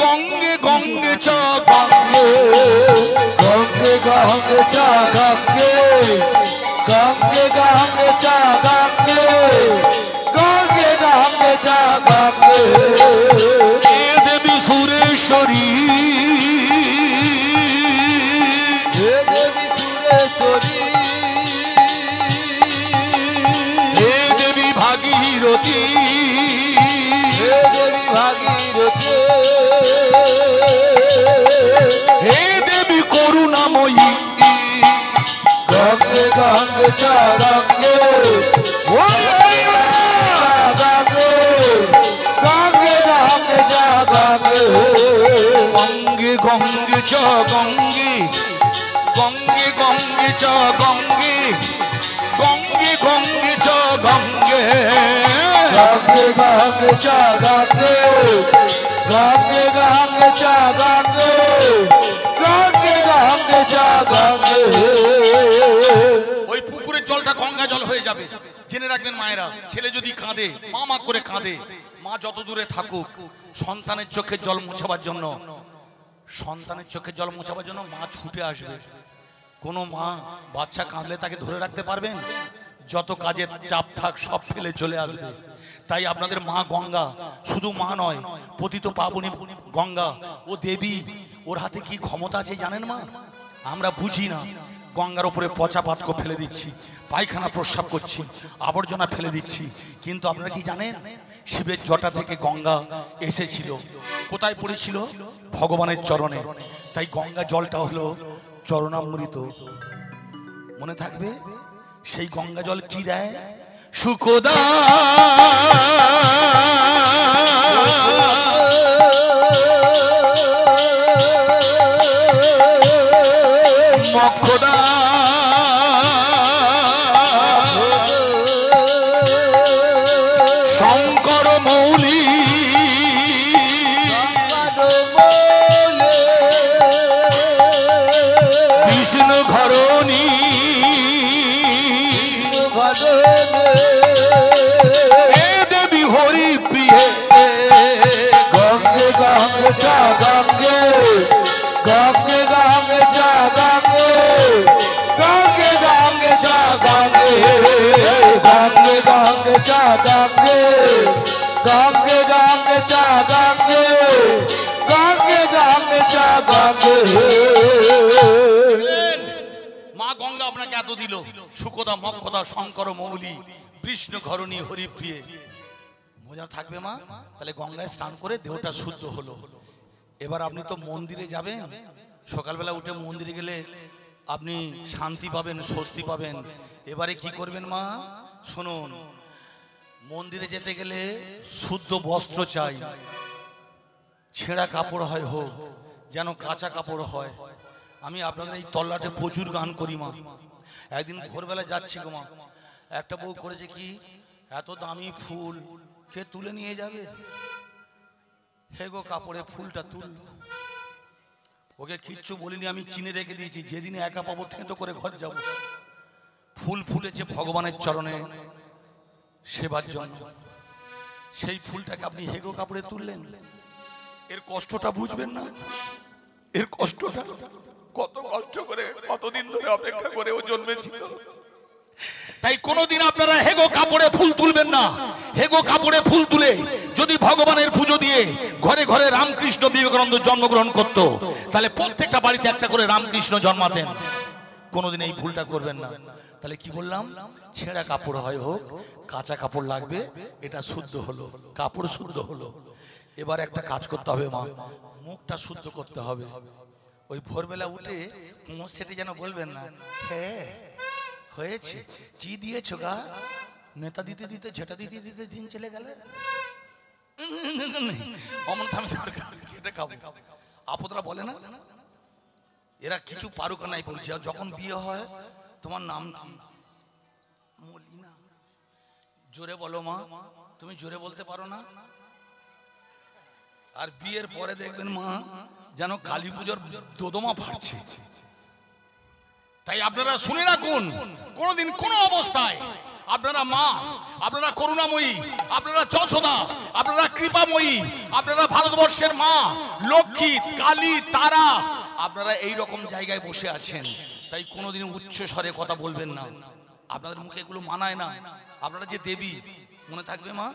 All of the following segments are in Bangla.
গঙ্গে গঙ্গে চ গঙ্গে গঙ্গে গঙ্গে চা গঙ্গে গঙ্গে গঙ্গে চা গঙ্গে গঙ্গে গঙ্গে চা গঙ্গে হে দেবী সুরেশ্বরী হে দেবী সুরেশ্বরী হে দেবী ভাগীরথী হে দেবী ভাগীরথী হে দেবী করুণাময়ী গঙ্গে গঙ্গে চা গঙ্গে গঙ্গে গঙ্গে গঙ্গে চা গঙ্গে গঙ্গে গঙ্গে চ গঙ্গে গঙ্গে গঙ্গে চ গঙ্গে গঙ্গে গঙ্গে চ গঙ্গে গঙ্গে গঙ্গে চা গঙ্গে গঙ্গে গঙ্গে চা গঙ্গে গঙ্গে গঙ্গে চা গঙ্গে ওই পুকুরের জলটা গঙ্গা জল হয়ে যাবে। জেনে রাখবেন মায়েরা, ছেলে যদি কাঁদে মা মা করে কাঁদে, মা যত দূরে থাকুক সন্তানের চোখের জল মোছাবার জন্য, সন্তানের চোখের জল মোছাবার জন্য মা ছুটে আসবে। কোনো মা বাচ্চা কাঁদলে তাকে ধরে রাখতে পারবেন? যত কাজের চাপ থাক সব ফেলে চলে আসবে। তাই আপনাদের মা গঙ্গা শুধু মা নয়, পতিত পাবনী গঙ্গা ও দেবী। ওর হাতে কি ক্ষমতা আছে জানেন মা? আমরা বুঝি না। গঙ্গার উপরে পচা পাতকো ফেলে দিচ্ছি, পায়খানা প্রস্রাব করছি, আবর্জনা ফেলে দিচ্ছি, কিন্তু আপনারা কি জানেন শিবের জটা থেকে গঙ্গা এসেছিল, কোথায় পড়েছিল? ভগবানের চরণে। তাই গঙ্গা জলটা হলো চরণামৃত। মনে থাকবে, সেই গঙ্গা জল কি দেয়? সুখদা মক্ষদা শঙ্কর মৌলি বিষ্ণু ঘরণী হে দেবী হরি প্রিয়ে গঙ্গে গঙ্গে চা গঙ্গে গঙ্গে গঙ্গে চা গঙ্গে গঙ্গে গঙ্গে চা গঙ্গে গঙ্গে গঙ্গে চা গঙ্গে গঙ্গে গঙ্গে চা গঙ্গে গঙ্গে গঙ্গে চা গঙ্গে। মা গঙ্গা আপনাকে এত দিল, সুখদা মক্ষদা শঙ্কর মৌলি বিষ্ণু ঘরণী হরিপ্রিয়ে। মজা থাকবে মা? তাহলে গঙ্গায় স্নান করে দেহটা শুদ্ধ হলো। এবার আপনি তো মন্দিরে যাবেন, সকালবেলা উঠে মন্দিরে গেলে আপনি শান্তি পাবেন, স্বস্তি পাবেন। এবারে কি করবেন মা? শুনুন, মন্দিরে যেতে গেলে শুদ্ধ বস্ত্র চাই। ছেঁড়া কাপড় হয় হোক, যেন কাঁচা কাপড় হয়। আমি আপনাদের এই তল্লাটে প্রচুর গান করি মা। একদিন ভোরবেলা যাচ্ছি গো মা, একটা বউ করেছে কি, এত দামি ফুল কে তুলে নিয়ে যাবে? হে গো কাপড়ে ফুলটা তুললো, ওকে কিচ্ছু বলিনি, আমি চিনে রেখে দিয়েছি, যেদিনে একা পাবো থেঁতো করে ঘর যাব। ফুল ফুটেছে ভগবানের চরণে সেবার জন্য, সেই ফুলটাকে আপনি হেগো কাপড়ে তুললেন। এর কষ্টটা বুঝবেন না? এর কষ্টটা কত কষ্ট করে, কতদিন ধরে অপেক্ষা করে ও জন্মেছিল। তাই কোনোদিন আপনারা হেগো কাপড়ে ফুল তুলবেন না। হেগো কাপড়ে ফুল তুলে যদি ভগবানের পুজো দিয়ে ঘরে ঘরে রামকৃষ্ণ বিবেকানন্দ জন্মগ্রহণ করত, তাহলে প্রত্যেকটা বাড়িতে একটা করে রামকৃষ্ণ জন্মাতেন। কোনোদিন এই ভুলটা করবেন না। তাহলে কি বললাম? ছেঁড়া কাপড় হয় হোক, কাঁচা কাপড় লাগবে, এটা শুদ্ধ হলো, কাপড় শুদ্ধ হলো। এবার একটা কাজ করতে হবে মা, মুখটা শুদ্ধ করতে হবে। ওই ভোরবেলা উঠে কোমর সেটে যেন বলবেন না, হ্যাঁ হয়েছে, কি দিয়েছো গা? নেতা দিতে দিতে ঝেটা দিতে দিতে দিন চলে গেলে। অমন থামে দরকার, খেতে খাবো। আপদরা বলে না, এরা কিছু পারুক নাই বলছে। যখন বিয়ে হয়, তোমার নাম কি? মলিনা। জোরে বলো মা, তুমি জোরে বলতে পারো না। আর বিয়ের পরে দেখবেন মা যেন কালী পুজোর দোদমা ফাটছে। তাই আপনারা শুনে রাখুন, কোনদিন কোন অবস্থায় আপনারা মা, আপনারা করুণাময়ী, আপনারা যশোদা, আপনারা কৃপাময়ী, আপনারা ভারতবর্ষের মা লক্ষ্মী, কালী, তারা, আপনারা এই রকম জায়গায় বসে আছেন, তাই কোনোদিন উচ্চ স্বরে কথা বলবেন না। আপনাদের মুখে এগুলো মানায় না। আপনারা যে দেবী, মনে থাকবে মা,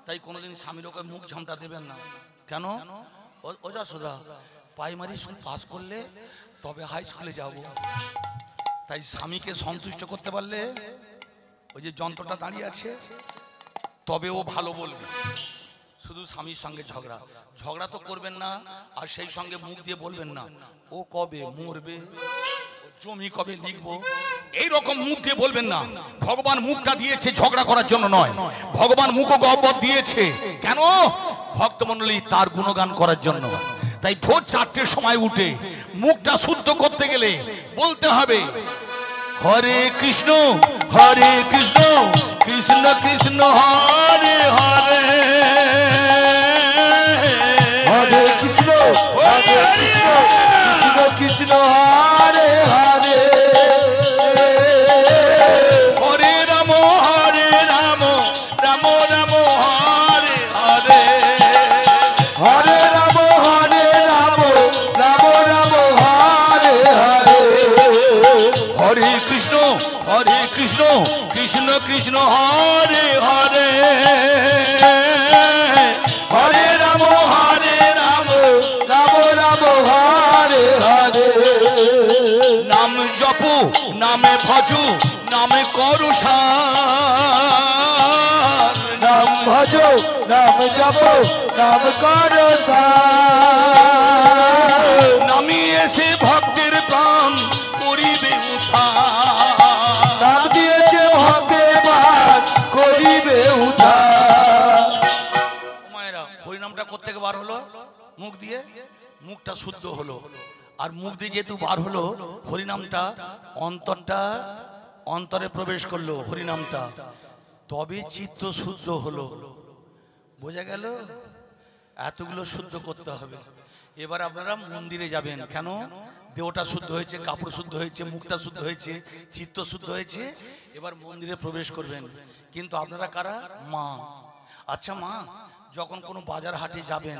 তাই কোনোদিন স্বামীর ওকে মুখ ঝামটা দেবেন না। কেন? ও যশোদা, প্রাইমারি স্কুল পাস করলে তবে হাই স্কুলে যাব, তাই স্বামীকে সন্তুষ্ট করতে পারলে ওই যে যন্ত্রটা দাঁড়িয়ে আছে তবে ও ভালো বলবে। শুধু স্বামীর সঙ্গে ঝগড়া ঝগড়া তো করবেন না, আর সেই সঙ্গে মুখ দিয়ে বলবেন না ও কবে মরবে, জমি কবে লিখবো, এই রকম মুখ দিয়ে বলবেন না। ভগবান মুখটা দিয়েছে ঝগড়া করার জন্য নয়, ভগবান মুখও গহ্বর দিয়েছে কেন? ভক্তমণ্ডলী তার গুণগান করার জন্য। তাই ভোর 4টের সময় উঠে মুখটা শুদ্ধ করতে গেলে বলতে হবে হরে কৃষ্ণ কৃষ্ণ কৃষ্ণ হরে হরে, হরে কৃষ্ণ কৃষ্ণ কৃষ্ণ হরে হরে, হরে রাম রাম রাম হরে হরে, হরে রাম রাম রাম হরে হরে, হরে কৃষ্ণ কৃষ্ণ কৃষ্ণ হরে হরে, হরে রাম রাম রাম হরে হরে, নাম জপ নামে ভজু নামে করু সার, নাম ভজো নাম জপ নাম করো সার, নামি এসে ভক্তের প্রাণ করিবে উদ্ধার, নাম দিয়েছে ভক্তের প্রাণ করিবে উদ্ধার। মায়েরা হরিনামটা কোত্থেকে বার হলো? মুখ দিয়ে, মুখটা শুদ্ধ হলো। আর মুখ দিয়ে যেহেতু বার হলো হরিনামটা, অন্তরে প্রবেশ করলো হরিনামটা, তবে চিত্ত শুদ্ধ হলো। বোঝা গেল? এতগুলো শুদ্ধ করতে হবে। এবার আপনারা মন্দিরে যাবেন। কেন? দেহটা শুদ্ধ হয়েছে, কাপড় শুদ্ধ হয়েছে, মুখটা শুদ্ধ হয়েছে, চিত্ত শুদ্ধ হয়েছে, এবার মন্দিরে প্রবেশ করবেন। কিন্তু আপনারা কারা? মা। আচ্ছা মা, যখন কোনো বাজার হাটে যাবেন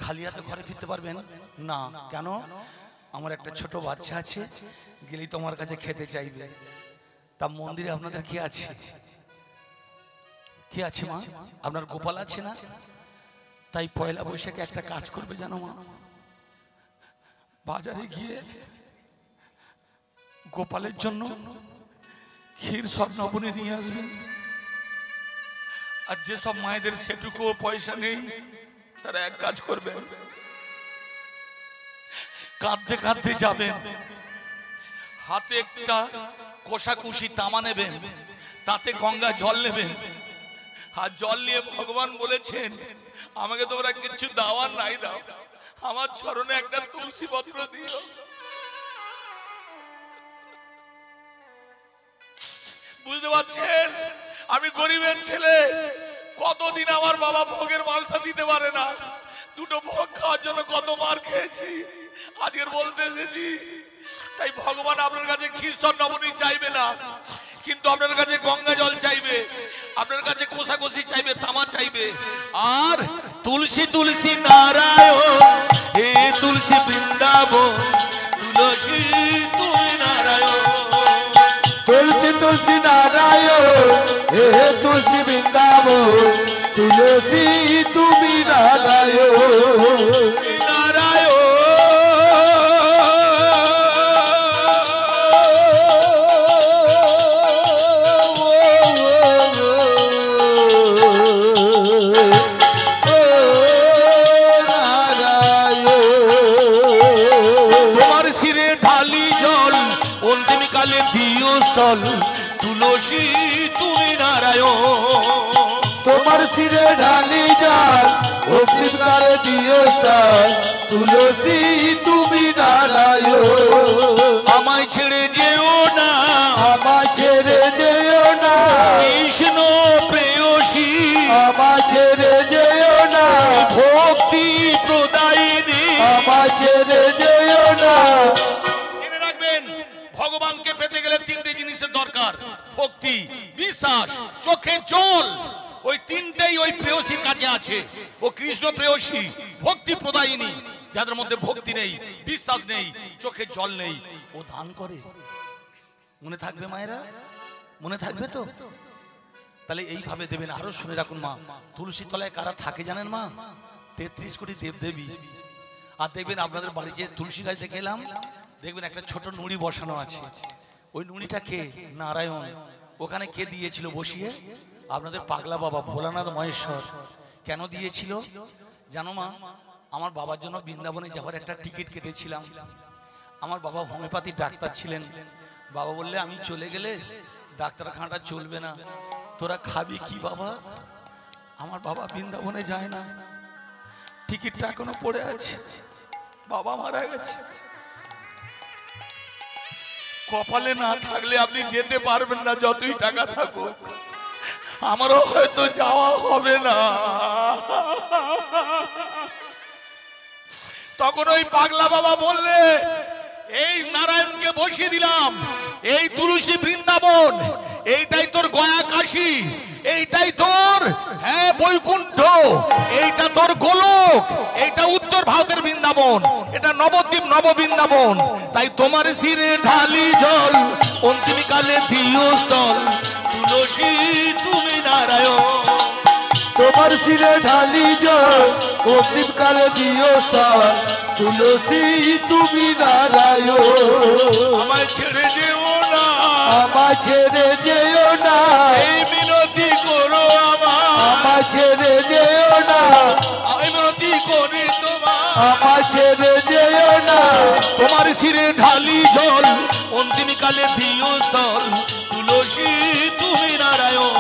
খালি হাতে ঘরে ফিরতে পারবেন না? কেন? আমার একটা ছোট বাচ্চা আছে, গেলেই তোমার কাছে খেতে চাইবে। তা মন্দিরে আপনাদের কি আছে? কি আছে মা? আপনার গোপাল আছে না? তাই পয়লা বৈশাখে একটা কাজ করবে জানো মা, বাজারে গিয়ে গোপালের জন্য ক্ষীর স্বর্ণবনী নিয়ে আসবেন। আর যেসব মায়েদের সেটুকু পয়সা নেই তারা এক কাজ করবেন, কাঁদতে কাঁদতে যাবেন, হাতে একটা কোষাকুষি তামা নেবেন, তাতে গঙ্গা জল নেবেন, আর জল নিয়ে ভগবান বলেছেন আমাকে তোমরা কিছু দাওয়ার নাই দাও, আমার চরণে একটা তুলসী পত্র দিও। বুঝতে পারছেন? আমি গরিবের ছেলে, কতদিন আমার বাবা ভোগের মালসা দিতে পারে না, দুটো ভোগ খাওয়ার জন্য কত মার খেয়েছি, আজকের বলতে এসেছি। তাই ভগবান আপনার কাছে ক্ষীর স্বর্ণবনী চাইবে না, কিন্তু আপনার কাছে গঙ্গা জল চাইবে, আপনার কাছে কোষাকষি চাইবে, তামা চাইবে। আর তুলসী তুলসী নারায়ণ, হে তুলসী বৃন্দাবন, তুলসী তুই নারায়ণ, তুলসী তুলসী নারায়ণ, হে তুলসী বৃন্দাবন, তুলসী তুমি নারায়ণ, নারায়ণ। তোমার শিরে ঢালি জল অন্তিমকালে দিও স্থল, তুলসী তুমি নারায়ণ, তোমার শিরে ঢালি জল অগ্নিকালে দিও স্থান, তুলসী তুমি নারায়ণ, আমায় ছেড়ে যেও না, আমায় ছেড়ে যেও না, কৃষ্ণ প্রেয়সী, আমায় ছেড়ে যেও না, ভক্তি প্রদায়িনী, আমায় ছেড়ে যেও না। জেনে রাখবেন ভগবানকে পেতে গেলে তিনটে জিনিসের দরকার, ভক্তি, বিশ্বাস ওই প্রেয়সীর কাছে আছে। ও কৃষ্ণ প্রেয়সী, ভক্তি প্রদায়িনী, যাদের মধ্যে ভক্তি নেই, বিশ্বাস নেই, চোখে জল নেই, ও দান করে। মনে থাকবে মায়েরা? মনে থাকবে তো? তাহলে এইভাবে দেবেন। আরো শুনে রাখুন মা, তুলসী তলায় কারা থাকে জানেন মা? 33 কোটি দেবদেবী। আর দেখবেন আপনাদের বাড়ি যে তুলসী গাছ দেখে এলাম, দেখবেন একটা ছোট নুড়ি বসানো আছে। ওই নুড়িটা কে? নারায়ণ। ওখানে কে দিয়েছিল বসিয়ে? আপনাদের পাগলা বাবা ভোলানাথ মহেশ্বর। কেন দিয়েছিল জানো মা? আমার বাবার জন্য বৃন্দাবনে যাওয়ার একটা টিকিট কেটেছিলাম। আমার বাবা হোমিওপ্যাথি ডাক্তার ছিলেন। বাবা বললে আমি চলে গেলে ডাক্তারখানাটা চলবে না, তোরা খাবি কি বাবা? আমার বাবা বৃন্দাবনে যায় না, টিকিটটা এখনো পড়ে আছে। বাবা মারা গেছে। কপালে না থাকলে আপনি যেতে পারবেন না, যতই টাকা থাকুক। আমারও হয়তো যাওয়া হবে না। তখন ওই পাগলা বাবা বললে, এই নারায়ণকে বসিয়ে দিলাম, এই তুলসী বৃন্দাবন, এইটাই তোর গয়া কাশী, এইটাই তোর হ্যাঁ বৈকুণ্ঠ, এইটা তোর গোলক, এইটা উত্তর ভারতের বৃন্দাবন, এটা নবদ্বীপ নব বৃন্দাবন। তাই তোমার শিরে ঢালি জল, অন্তিম কালে দিও স্থল, তুলসী তুমি নারায়ণ। তোমার শিরে ঢালি জল, অন্তিম কালে দিও স্থল, তুলসী তুমি নারায়ণ। আমায় ছেড়ে যেও না, আমায় ছেড়ে যেও না, এই মিনতি করো আমায় ছেড়ে যেও না, আমি মিনতি করি তোমার, আমায় ছেড়ে যেও না। তোমার শিরে ঢালি জল, অন্তিম কালে দিও স্থল, তুলসী তুমি নারায়ণ।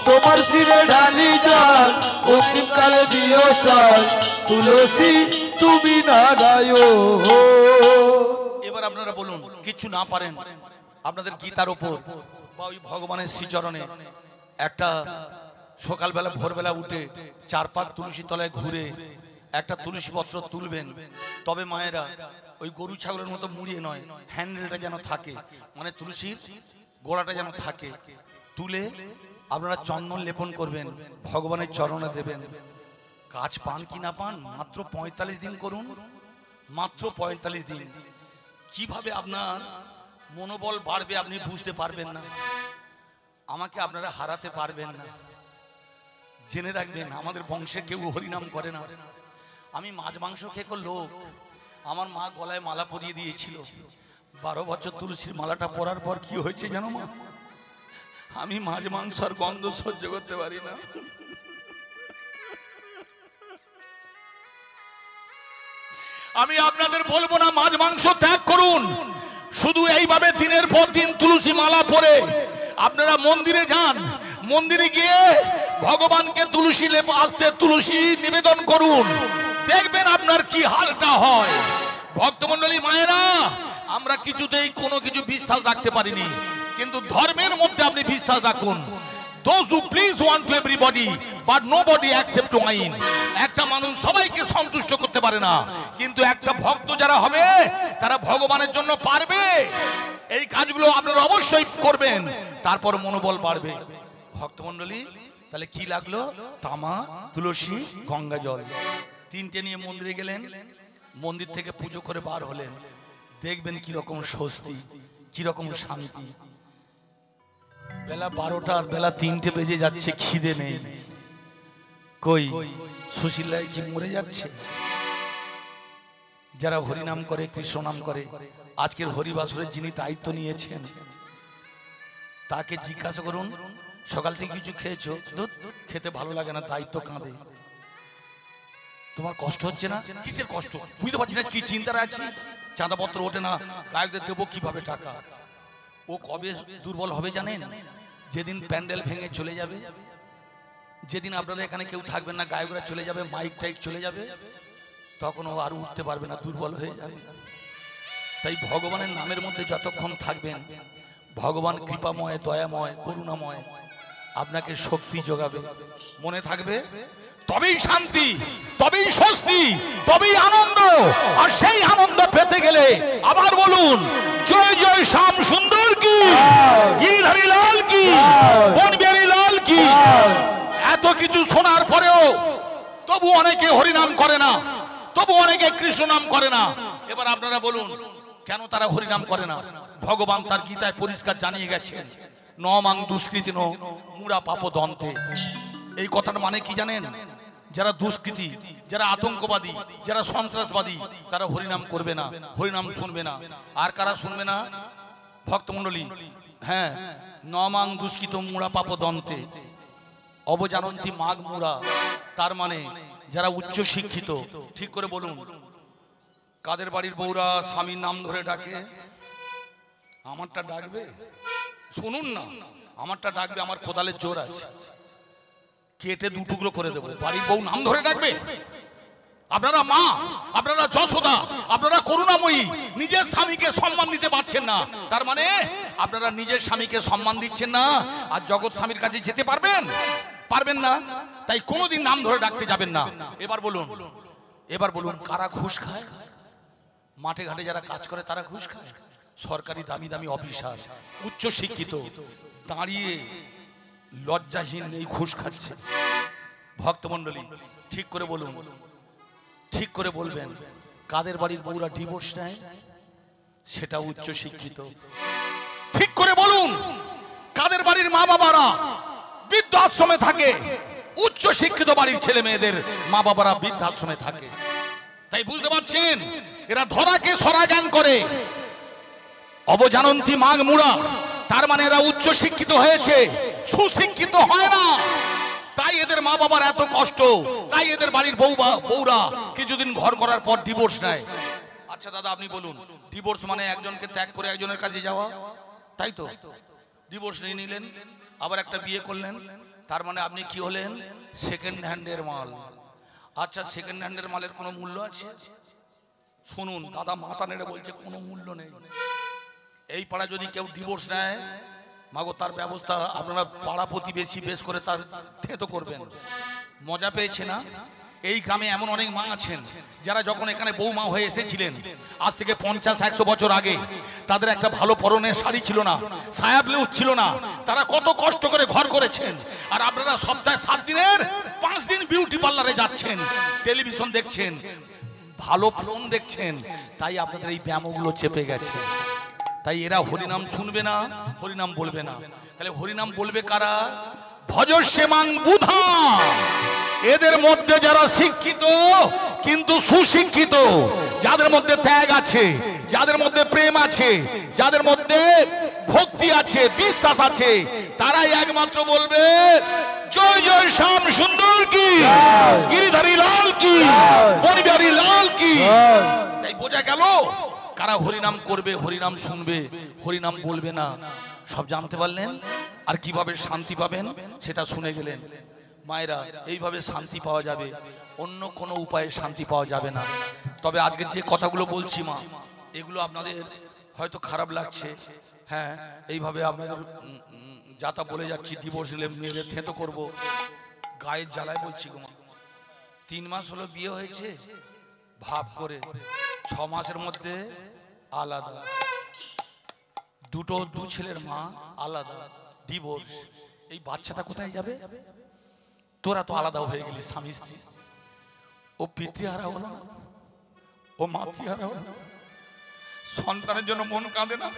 তোমার শিরে ঢালি জল, অন্তিম কালে দিও স্থল, তুলসী তুমি নারায়ণ। এবার আপনারা বলুন, কিছু না পারেন আপনাদের গীতার উপর বা ওই ভগবানের শ্রীচরণে একটা সকালবেলা ভোরবেলা উঠে 4 পাক তুলসী তলায় ঘুরে একটা তুলসী পত্র তুলবেন। তবে মায়েরা ওই গরু ছাগলের মতো মুড়িয়ে নয়, হ্যান্ডেলটা যেন থাকে, মানে তুলসীর গোড়াটা যেন থাকে। তুলে আপনারা চন্দন লেপন করবেন, ভগবানের চরণে দেবেন। কাজ পান কি না পান, মাত্র 45 দিন করুন, মাত্র 45 দিন। কিভাবে আপনার মনোবল বাড়বে আপনি বুঝতে পারবেন না। আমাকে আপনারা হারাতে পারবেন না। জেনে রাখবেন, আমাদের বংশে কেউ হরিনাম করে না। আমি মাছ মাংস খেয়ে লোক, আমার মা গলায় মালা পরিয়ে দিয়েছিল। 12 বছর তুলসীর মালাটা পরার পর কি হয়েছে জানো মা? আমি মাছ মাংস আর গন্ধ সহ্য করতে পারি না। আমি আপনাদের বলবো না মাছ মাংস ত্যাগ করুন, শুধু এইভাবে দিনের পর দিন তুলসী মালা পরে আপনারা মন্দিরে যান। মন্দিরে গিয়ে ভগবানকে তুলসী লেপ আস্তে তুলসী নিবেদন করুন, দেখবেন আপনার কি হালটা হয়। ভক্তমণ্ডলী মায়েরা, আমরা কিছুতেই কোনো কিছু বিশ্বাস রাখতে পারিনি, কিন্তু ধর্মের মধ্যে আপনি বিশ্বাস রাখুন। Those who please want to everybody, but nobody accept to ain. একটা মানুষ সবাইকে সন্তুষ্ট করতে পারে না, কিন্তু একটা ভক্ত যারা হবে তারা ভগবানের জন্য পারবে। এই কাজগুলো আপনারা অবশ্যই করবেন, তারপর মনোবল বাড়বে। ভক্তমণ্ডলী, তাহলে কি লাগলো? তামা, তুলসী, গঙ্গা জল, 3টে নিয়ে মন্দিরে গেলেন। মন্দির থেকে পুজো করে বার হলেন, দেখবেন কিরকম স্বস্তি, কিরকম শান্তি। বেলা 12টা আর বেলা 3টে বেজে যাচ্ছে, খিদে নেই। কই সুশীলায় কি মরে যাচ্ছে? যারা হরিনাম করে, কৃষ্ণ নাম করে, আজকের হরিবাসরের যিনি দায়িত্ব নিয়েছেন তাকে জিজ্ঞাসা করুন, সকাল থেকে কিছু খেয়েছো? খেতে ভালো লাগে না, দায়িত্ব কাঁদে। তোমার কষ্ট হচ্ছে না? কিসের কষ্ট বুঝতে পারছি না, কি চিন্তার আছি। চাঁদাপত্র ওঠে না, গায়কদের দেবো কিভাবে টাকা। ও কবে দুর্বল হবে জানেন? যেদিন প্যান্ডেল ভেঙে চলে যাবে, যেদিন আপনারা এখানে কেউ থাকবেন না, গায়করা চলে যাবে, মাইক টাইক চলে যাবে, তখন ও আর উঠতে পারবে না, দুর্বল হয়ে যাবে। তাই ভগবানের নামের মধ্যে যতক্ষণ থাকবেন, ভগবান কৃপাময়, দয়াময়, করুণাময় আপনাকে শক্তি যোগাবে। মনে থাকবে, তবেই শান্তি, তবেই স্বস্তি, তবেই আনন্দ। আর সেই আনন্দ পেতে গেলে আবার বলুন, জয় জয় শ্যাম সুন্দর কি, গিরধারী লাল কি, বনবিহারী লাল কি। এত এত কিছু শোনার পরেও তবু অনেকে হরিনাম করে না, তবু অনেকে কৃষ্ণ নাম করে না। এবার আপনারা বলুন কেন তারা হরিনাম করে না? ভগবান তার গীতায় পরিষ্কার জানিয়ে গেছেন, নমাং দুষ্কৃতি ন মূঢ়া পাপ দন্তে। এই কথার মানে কি জানেন? যারা দুষ্কৃতি, যারা আতঙ্কবাদী, যারা সন্ত্রাসবাদী, তারা হরিনাম করবে না, হরিনাম শুনবে না। আর কারা শুনবে না? ভক্তমণ্ডলী, হ্যাঁ, নমাং দুষ্কৃত মূঢ়া পাপ দন্তে অবজানন্তি মাঘ মূঢ়া। তার মানে যারা উচ্চ শিক্ষিত। ঠিক করে বলুন, কাদের বাড়ির বউরা স্বামীর নাম ধরে ডাকে? আমারটা ডাকবে? শুনুন না, আমারটা ডাকবে, আমার কোদালের জোর আছে, কেটে দুটুকরো করে দেবো। বাড়ির বউ নাম ধরে ডাকবে? আপনারা মা, আপনারা যশোদা, আপনারা করুণাময়ী, নিজের স্বামীকে সম্মান দিতে পারছেন না। তার মানে আপনারা নিজের স্বামীকে সম্মান দিচ্ছেন না, আর জগৎ স্বামীর কাছে যেতে পারবেন? পারবেন না। তাই কোনোদিন নাম ধরে ডাকতে যাবেন না। এবার বলুন, এবার বলুন, কারা ঘুষ খায়? মাঠে ঘাটে যারা কাজ করে তারা ঘুষ খায়। সরকারি দামি দামি অফিসার, উচ্চ শিক্ষিত, দাঁড়িয়ে লজ্জাহীন এই ঘুষ খাচ্ছে। ভক্তমণ্ডলী, ঠিক করে বলুন, ঠিক করে বলবেন, কাদের বাড়ির বউরা ডিভোর্স নেয়? সেটা উচ্চ শিক্ষিত। ঠিক করে বলুন, কাদের বাড়ির মা বাবারা বৃদ্ধাশ্রমে থাকে? উচ্চ শিক্ষিত বাড়ির ছেলে মেয়েদের মা বাবারা বৃদ্ধাশ্রমে থাকে। তাই বুঝতে পারছেন, এরা ধরাকে সরা জ্ঞান করে, অবজানন্তি মাঘ মূঢ়া। তার মানে এরা উচ্চ শিক্ষিত হয়েছে, সুশিক্ষিত হয় না। তাই এদের মা বাবার এত কষ্ট, তাই এদের বাড়ির বউরা কিছুদিন ঘর করার পর ডিভোর্স নেয়। আচ্ছা দাদা, আপনি বলুন, ডিভোর্স মানে একজনকে ত্যাগ করে একজনের কাছে যাওয়া, তাই তো? ডিভোর্স নিয়ে নিলেন, আবার একটা বিয়ে করলেন, তার মানে আপনি কি হলেন? সেকেন্ড হ্যান্ডের মাল। আচ্ছা, সেকেন্ড হ্যান্ডের মালের কোনো মূল্য আছে? শুনুন দাদা, মাথা নেড়ে বলছে কোনো মূল্য নেই। এই পাড়া যদি কেউ ডিভোর্স নেয়, মাগো তার ব্যবস্থা আপনারা পাড়া প্রতিবেশী বেশ করে তার থেতো করবেন। মজা পেয়েছে না? এই গ্রামে এমন অনেক মা আছেন যারা যখন এখানে বৌমা হয়ে এসেছিলেন আজ থেকে 50-100 বছর আগে, তাদের একটা ভালো পরনের শাড়ি ছিল না, সায়া ব্লাউজ ছিল না। তারা কত কষ্ট করে ঘর করেছেন, আর আপনারা সপ্তাহে 7 দিনের 5 দিন বিউটি পার্লারে যাচ্ছেন, টেলিভিশন দেখছেন, ভালো ফোন দেখছেন। তাই আপনাদের এই ব্যায়ামগুলো চেপে গেছে। তাই এরা হরিনাম শুনবে না, হরিনাম বলবে না। তাহলে হরিনাম বলবে কারা? ভজস্যে মাং বুধা। এদের মধ্যে যারা শিক্ষিত কিন্তু সুশিক্ষিত, যাদের মধ্যে ত্যাগ আছে, যাদের মধ্যে প্রেম আছে, যাদের মধ্যে ভক্তি আছে, বিশ্বাস আছে, তারাই একমাত্র বলবে জয় জয় শ্যাম সুন্দর কি, গিরিধারী লাল কি, বনবিহারী লাল কি। তাই বোঝা গেল কারা হরিনাম করবে, হরিনাম শুনবে, হরিনাম বলবে না। সব জানতে পারলেন। আর কিভাবে শান্তি পাবেন সেটা শুনে গেলেন। মায়েরা, এইভাবে শান্তি পাওয়া যাবে, অন্য কোনো উপায়ে শান্তি পাওয়া যাবে না। তবে আজকে যে কথাগুলো বলছি মা, এগুলো আপনাদের হয়তো খারাপ লাগছে। হ্যাঁ, এইভাবে আপনাদের যাতা বলে যাচ্ছি, ডিভোর্স নিলে মেয়েদের থেতো করবো, গায়ের জ্বালায় বলছি গো মা। 3 মাস হলো বিয়ে হয়েছে, ভাব করে 6 মাসের মধ্যে আলাদা, দু ছেলের মা আলাদা, ডিভোর্স। এই বাচ্চাটা কোথায় যাবে? তোরা তো আলাদা হয়ে গেলি স্বামী স্ত্রী। ও পিতৃহারা হলো না, ও মাতৃহারা হলো না। সন্তানের জন্য মন কাঁদে না?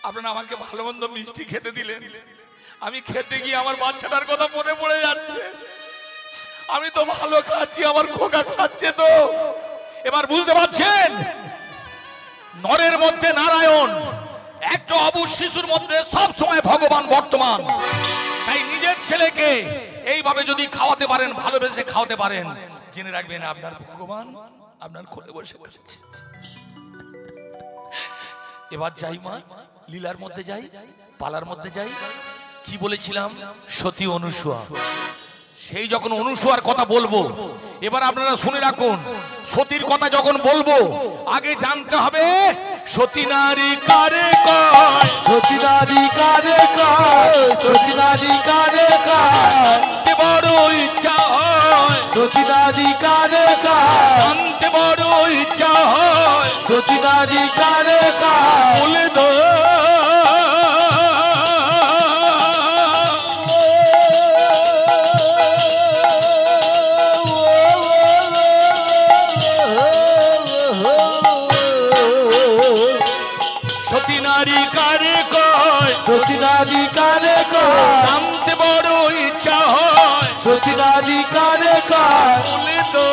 আপনারা আমাকে ভালো মন্দ মিষ্টি খেতে দিলেন, আমি খেতে গিয়ে আমার বাচ্চাটার কথা মনে পড়ে যাচ্ছে। আমি তো ভালো খাচ্ছি, আমার খোকা খাচ্ছে তো। এবার বুঝতে পারছেন, নরের মধ্যে নারায়ণ, একটা অবুঝ শিশুর মধ্যে সব সময় ভগবান বর্তমান। তাই নিজের ছেলেকে এইভাবে যদি খাওয়াতে পারেন, ভালোবেসে খাওয়াতে পারেন, জেনে রাখবেন আপনার ভগবান আপনার কোলে বসে বসেছে। এবার যাই মা, লীলার মধ্যে যাই, পালার মধ্যে যাই। কি বলেছিলাম? সতী অনুসূয়া। সেই যখন অনুসূয়ার কথা বলবো, এবার আপনারা শুনে রাখুন, সতীর কথা যখন বলবো আগে জানতে হবে সতী নারী কারে কয়, সতী নারী কারে কয়, সতী নারী কারে কয়, বড় ইচ্ছা হয়, সতী নারী কারে কয়, জানতে বড় ইচ্ছা হয়, সতী নারী কারে কয়, বলে দো। নারী কারে কয় সতী নারী কারে কয় জানতে বড় ইচ্ছা হয় সতী নারী কারে কয় বলে তো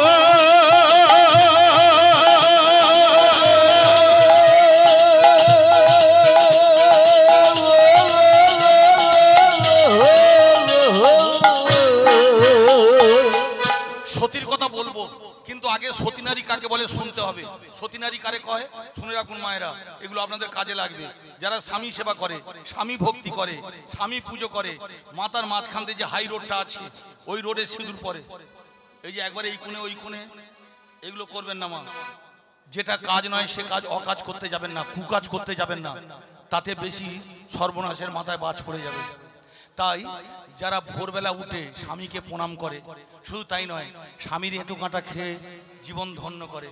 সতীর কথা বলবো কিন্তু আগে সতী নারী কাকে বলে শুনতে হবে। সতী নারী কারে কয় শুনে রাখুন মায়েরা, এগুলো আপনাদের কাজে লাগবে। যারা স্বামী সেবা করে, স্বামী ভক্তি করে, স্বামী পুজো করে, মাতার মাঝখান দিয়ে যে হাই রোডটা আছে ওই রোডে সিঁদুর পরে, এই যে একবারে এই কোণে ওই কোণে, এগুলো করবেন না মা। যেটা কাজ নয় সে কাজ অকাজ করতে যাবেন না, কুকাজ করতে যাবেন না, তাতে বেশি সর্বনাশের মাথায় বাজ পড়ে যাবে। তাই যারা ভোরবেলা উঠে স্বামীকে প্রণাম করে, শুধু তাই নয় স্বামীর এঁটো কাঁটা খেয়ে জীবন ধন্য করে,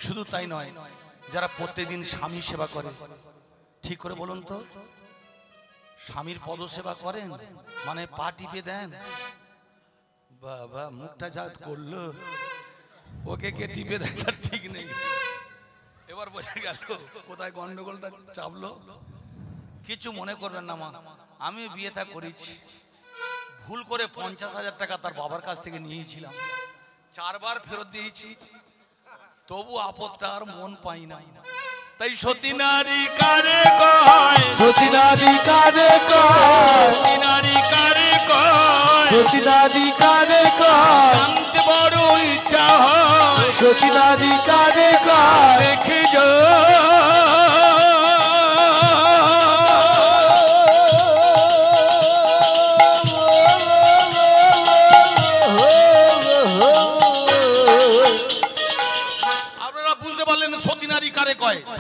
শুধু তাই নয় যারা প্রত্যেকদিন স্বামী সেবা করে, ঠিক করে বলুন তো, স্বামীর পদ সেবা করেন মানে পা টিপে দেন? বাবা মুখটা যা করলো, ওকে কে টিপে দেয় তার ঠিক নেই। এবার বোঝা গেল কোথায় গন্ডগোলটা চাপলো। কিছু মনে করবেন না মা, আমি বিয়েটা করেছি, ভুল করে 50,000 টাকা তার বাবার কাছ থেকে নিয়েছিলাম, 4 বার ফেরত দিয়েছি, তবু আপদটা আর মন পাই না। তাই সতী নারী কারে কয় সতী নারী কারে কয় সতী নারী কারে কয় সতী নারী কারে কয় জানতে বড় ইচ্ছা হয় সতী নারী কারে কয় দেখে যা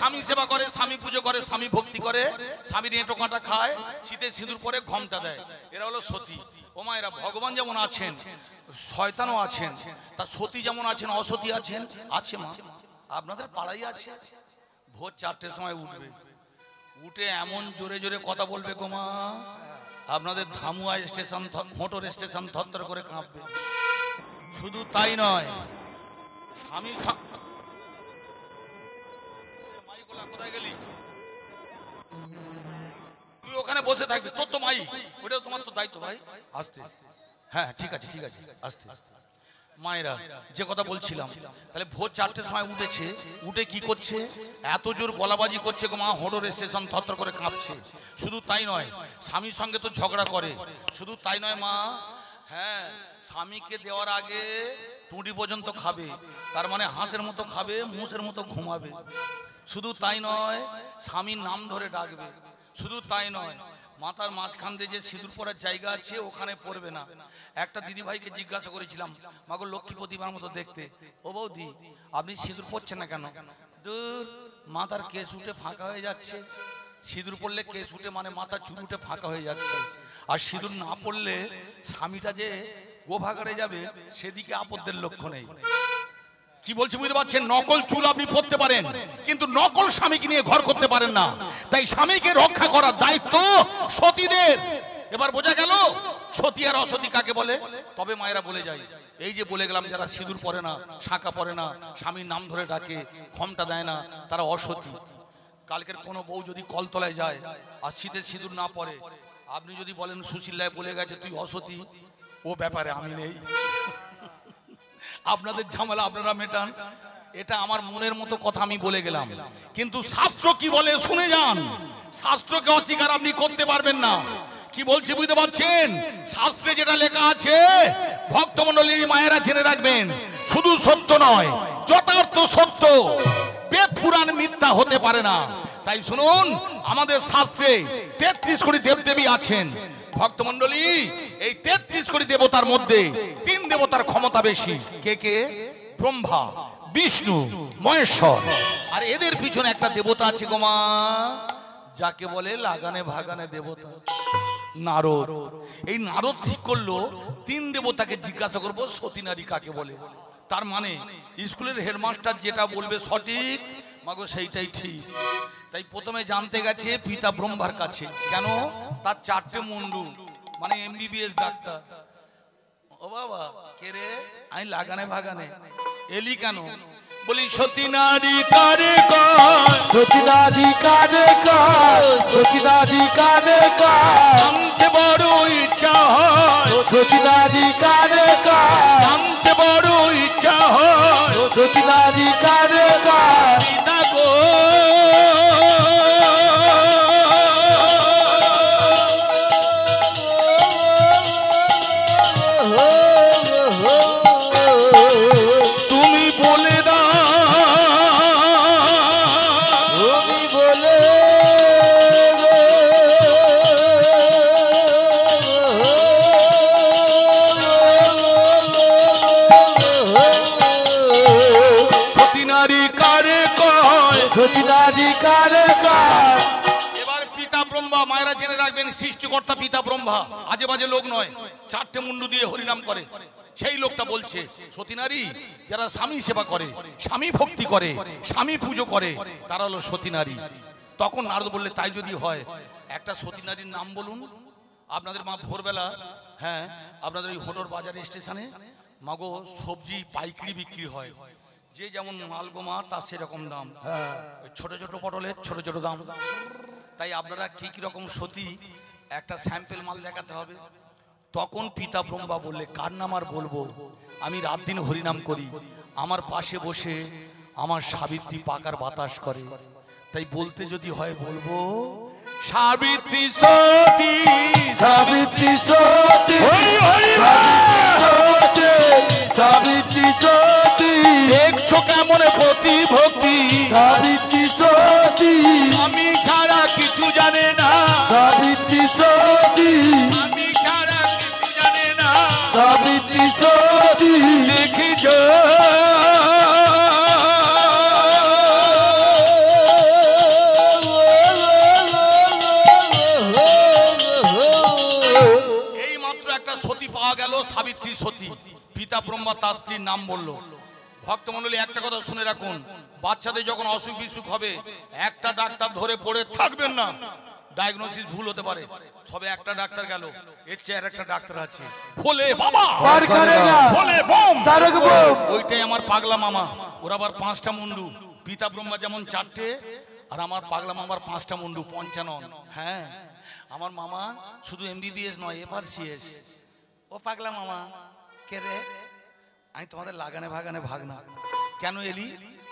স্বামী সেবা করে, স্বামী পুজো করে, স্বামী ভক্তি করে, স্বামীর এঁটো কাঁটা খায়, শীতে সিঁদুর পরে ঘোমটা দেয়, এরা হলো সতী। ও মা, এরা ভগবান যেমন আছেন শয়তানও আছেন, তা সতী যেমন আছেন অসতী আছেন। আছে মা, আপনাদের পাড়াই আছে। ভোর 4টের সময় উঠবে, উঠে এমন জোরে জোরে কথা বলবে গো মা, আপনাদের ধামুয়া স্টেশন মোটর স্টেশন থরথর করে কাঁপবে। শুধু তাই নয়, আমি তুই ওখানে বসে থাকবি, তোর তো মাই, ওটা তোমার তো দায়িত্ব ভাই। আস্তে, হ্যাঁ ঠিক আছে ঠিক আছে, আস্তে। মায়েরা যে কথা বলছিলাম, তাহলে ভোর 4টের সময় উঠেছে, উঠে কি করছে, এত জোর গলাবাজি করছে গো মা, হোডোর স্টেশন থরথর করে কাঁপছে। শুধু তাই নয়, স্বামীর সঙ্গে তো ঝগড়া করে। শুধু তাই নয় মা, হ্যাঁ স্বামীকে দেওয়ার আগে টুটি পর্যন্ত খাবে, তার মানে হাঁসের মতো খাবে, মুষের মতো ঘুমাবে। শুধু তাই নয়, স্বামীর নাম ধরে ডাকবে। শুধু তাই নয়, মাথার মাঝখান দিয়ে যে সিঁদুর পরার জায়গা আছে ওখানে পড়বে না। একটা দিদি ভাইকে জিজ্ঞাসা করেছিলাম, মাগো লক্ষ্মী প্রতিমার মতো দেখতে, ও বৌদি আপনি সিঁদুর পরছেন না কেন? দূর, মাথার কেশ উঠে ফাঁকা হয়ে যাচ্ছে। সিঁদুর পরলে কেশ উঠে মানে মাথার চুল উঠে ফাঁকা হয়ে যাচ্ছে, আর সিঁদুর না পরলে স্বামীটা যে গোভাগাড়ে যাবে সেদিকে আপদের লক্ষ্য নেই। কি বলছি বুঝতে পারছেন? নকল চুল আপনি পরতে পারেন, কিন্তু নকল স্বামীকে নিয়ে ঘর করতে পারেন না। তাই স্বামীকে রক্ষা করার দায়িত্ব সতীদের। এবার বোঝা গেল সতী আর অসতী কাকে বলে। তবে মায়েরা বলে যায়, এই যে বলে গেলাম, যারা সিঁদুর পরে না, শাঁখা পরে না, স্বামীর নাম ধরে ডাকে, ঘোমটা দেয় না, তারা অসতী। কালকের কোনো বউ যদি কলতলায় যায় আর শীতের সিঁদুর না পরে, আপনি যদি বলেন সুশীলায় বলে গেছে তুই অসতী, ও ব্যাপারে আমি নেই, আপনাদের ঝামেলা আপনারা মেটান। এটা আমার মনের মতো কথা আমি বলে গেলাম, কিন্তু শাস্ত্র কি বলে শুনে যান। শাস্ত্রকে অস্বীকার আপনি করতে পারবেন না। কি বলছি বুঝতে পারছেন? শাস্ত্রে যেটা লেখা আছে ভক্তমণ্ডলীর মায়েরা জেনে রাখবেন, শুধু সত্য নয়, যথার্থ সত্য। বেদ পুরাণ মিথ্যা হতে পারে না। তাই শুনুন, আমাদের শাস্ত্রে 33 কোটি দেবদেবী আছেন। ভক্তমণ্ডলী, এই 33 কোটি দেবতার মধ্যে 3 দেবতার ক্ষমতা বেশি। কে কে? ব্রহ্মা, বিষ্ণু, মহেশ্বর। আর এদের পিছনে একটা দেবতা আছে গো মা, যাকে বলে লাগানে ভাগানে দেবতা, নারদ। এই নারদ ঠিক করলো 3 দেবতাকে জিজ্ঞাসা করবো সতী নারী কাকে বলে। তার মানে স্কুলের হেডমাস্টার যেটা বলবে সঠিক, মাগো সেইটাই ঠিক। তাই প্রথমে জানতে গেছে পিতা ব্রহ্মার কাছে। কেন? তার 4টে মুন্ডু, মানে MBBS ডাক্তার। ও বাবা, কে রে? আমি লাগানে ভাগানে এলি কেন? বলি সতী নারী কারে কয় সতী নারী কারে কয় সতী নারী কারে কয় জানতে বড় ইচ্ছা হয় সতী নারী কারে কয় জানতে বড় ইচ্ছা হয় সতী নারী কারে কয় পিতা গো তুমি বলে তুমি বলে সতী নারী কারে কয় সতী নারী কারে কয় এবার পিতা ব্রহ্মা মায়েরা জেনে রাখবেন সৃষ্টিকর্তা পিতা ব্রহ্মা আজে বাজে লোক নয় চারটে মুন্ডু দিয়ে হরিনাম করে সেই লোকটা বলছে সতী নারী যারা স্বামী সেবা করে স্বামী ভক্তি করে স্বামী পুজো করে তারা হলো সতী নারী তখন নারদ বললে তাই যদি হয় একটা সতী নারীর নাম বলুন আপনাদের মা ভোরবেলা হ্যাঁ আপনাদের ওই হোটোর বাজার স্টেশনে মাগো সবজি পাইকারি বিক্রি হয় যে যেমন মালগো মা তার সেরকম দাম ওই ছোট ছোট পটলের ছোট ছোট দাম তাই আপনারা কি কি রকম সতী একটা স্যাম্পল মাল দেখাতে হবে তখন পিতা ব্রহ্মা বললে কার নাম আর বলবো আমি রাত দিন হরিনাম করি আমার পাশে বসে আমার সাবিত্রী পাকার বাতাস করে তাই বলতে যদি হয় বলবো সাবিত্রী সতী সাবিত্রী সতী সাবিত্রী সতী দেখছো কেমন প্রতি ভক্তি সাবিত্রী সতী আমি ছাড়া কিছু জানে না সাবিত্রী সতী আমি ছাড়া কিছু জানে না সাবিত্রী সতী দেখিছো এই মাত্র একটা সতী পাওয়া গেল সাবিত্রী সতী পিতা ব্রহ্মা তার স্ত্রীর নাম বলল ভক্তমণ্ডলী একটা কথা শুনে রাখুন বাচ্চাদের যখন অসুখ বিসুখ হবে একটা ডাক্তার ধরে পড়ে থাকবেন না ডায়াগনোসিস ভুল হতে পারে সবে একটা ডাক্তার গেল এর চেয়ে একটা ডাক্তার আছে ফলে বাবা পার করেগা ফলে বম তারক বম ওইটাই আমার পাগলা মামা ওর আবার 5টা মুন্ডু পিতা ব্রহ্মা যেমন 4টে আর আমার পাগলা মামার 5টা মুন্ডু 55 হ্যাঁ আমার মামা শুধু এমবিবিএস নয় এফআরসিএস ও পাগলা মামা কে রে আমি তোমাদের লাগানে ভাগানে ভাগনা কেন এলি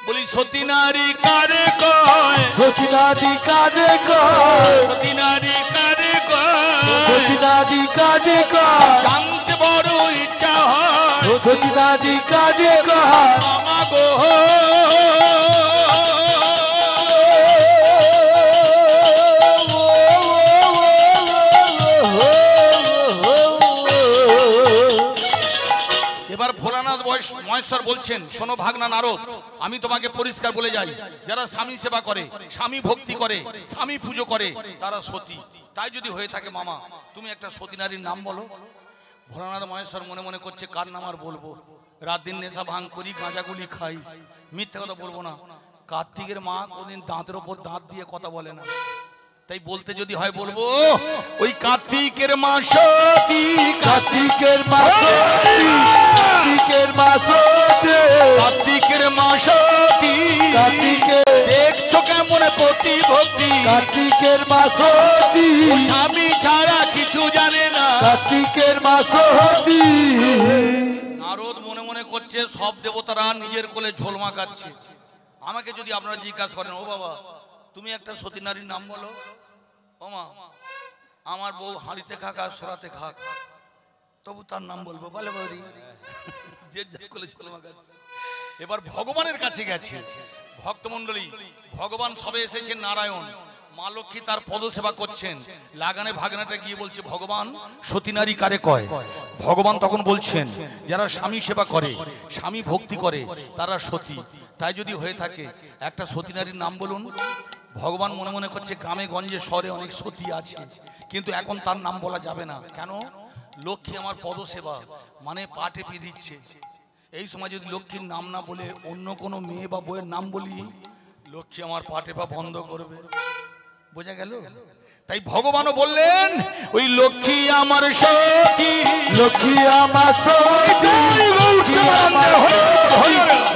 বলি সতী নারী কারে কয় সতী নারী কারে কয় সতী নারী কারে কয় সতী নারী কারে কয় জানতে বড় ইচ্ছা হয় সতী নারী কারে কয় মামা গো এবার ভোলানাথ মহেশ্বর বলছেন শোনো ভাগনা নারদ আমি তোমাকে পরিষ্কার বলে যাই যারা স্বামী সেবা করে স্বামী ভক্তি করে স্বামী পুজো করে তারা সতী তাই যদি হয়ে থাকে মামা তুমি একটা সতী নারীর নাম বলো ভোলানাথ মহেশ্বর মনে মনে করছে কার নাম আর বলবো রাত দিন নেশা ভাঙ করি গাঁজাগুলি খাই মিথ্যা কথা বলবো না কার্তিকের মা কোনদিন দাঁতের ওপর দাঁত দিয়ে কথা বলে না তাই বলতে যদি হয় বলবো ওই কার্তিকের মা সতী কার্তিকের মা সতী কার্তিকের মা সতী কার্তিকের মা সতী কার্তিকে দেখছো কেমন প্রতি ভক্তি কার্তিকের মা সতী স্বামী ছাড়া কিছু জানে না কার্তিকের মা সতী নারদ মনে মনে করছে সব দেবতারা নিজের কোলে ঝোল মাখাচ্ছে আমাকে যদি আপনারা জিজ্ঞাসা করেন ও বাবা তুমি একটা সতী নারীর নাম বলো ও মা আমার বউ হাঁড়িতে খাক আর সরাতে খাক তবু তার নাম বলবো বলে বৌদি যে যার কোলে ঝোল মাখাচ্ছে এবার ভগবানের কাছে গেছে ভক্তমণ্ডলী ভগবান সবে এসেছেন নারায়ণ মা লক্ষ্মী তার পদসেবা করছেন লাগানে ভাগনাটা গিয়ে বলছে ভগবান সতী নারী কারে কয় ভগবান তখন বলছেন যারা স্বামী সেবা করে স্বামী ভক্তি করে তারা সতী তাই যদি হয়ে থাকে একটা সতী নারীর নাম বলুন ভগবান মনে মনে করছে গ্রামে গঞ্জে শহরে অনেক সতী আছে কিন্তু এখন তার নাম বলা যাবে না কেন লক্ষ্মী আমার পদসেবা মানে পা টেপে দিচ্ছে এই সময় যদি লক্ষ্মীর নাম না বলে অন্য কোনো মেয়ে বা বউয়ের নাম বলি লক্ষ্মী আমার পা টেপা বন্ধ করবে বোঝা গেল তাই ভগবানও বললেন ওই লক্ষ্মী আমার সতী, লক্ষ্মী আমার সতী,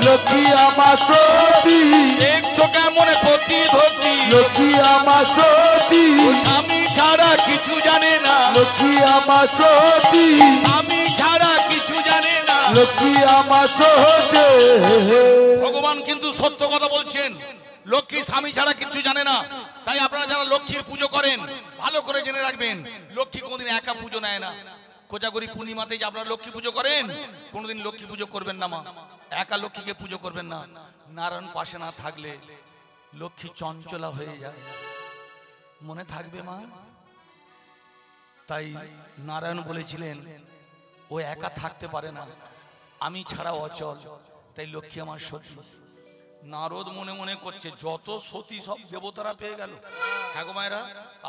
লক্ষ্মী আমার সতী, দেখছো কেমন ভক্তি ভক্তি, লক্ষ্মী আমার সতী, স্বামী ছাড়া কিছু জানে না, লক্ষ্মী আমার সতী, স্বামী ছাড়া কিছু জানে না। লক্ষ্মী আমার সতী। ভগবান কিন্তু সত্য কথা বলছেন, লক্ষ্মী স্বামী ছাড়া কিছু জানে না। তাই আপনারা যারা লক্ষ্মীর পুজো করেন ভালো করে জেনে রাখবেন, লক্ষ্মী কোনদিন একা পুজো নেয় না। কোজাগরি পূর্ণিমাতে যে আপনারা লক্ষ্মী পুজো করেন, কোনোদিন লক্ষ্মী পুজো করবেন না মা, একা লক্ষ্মীকে পুজো করবেন না। নারায়ণ পাশে না থাকলে লক্ষ্মী চঞ্চলা হয়ে যায়, মনে থাকবে মা। তাই নারায়ণ বলেছিলেন ও একা থাকতে পারে না, আমি ছাড়া অচল, তাই লক্ষ্মী আমার সতী। নারদ মনে মনে করছে যত সতী সব দেবতারা পেয়ে গেল। হ্যাঁ গো মায়েরা,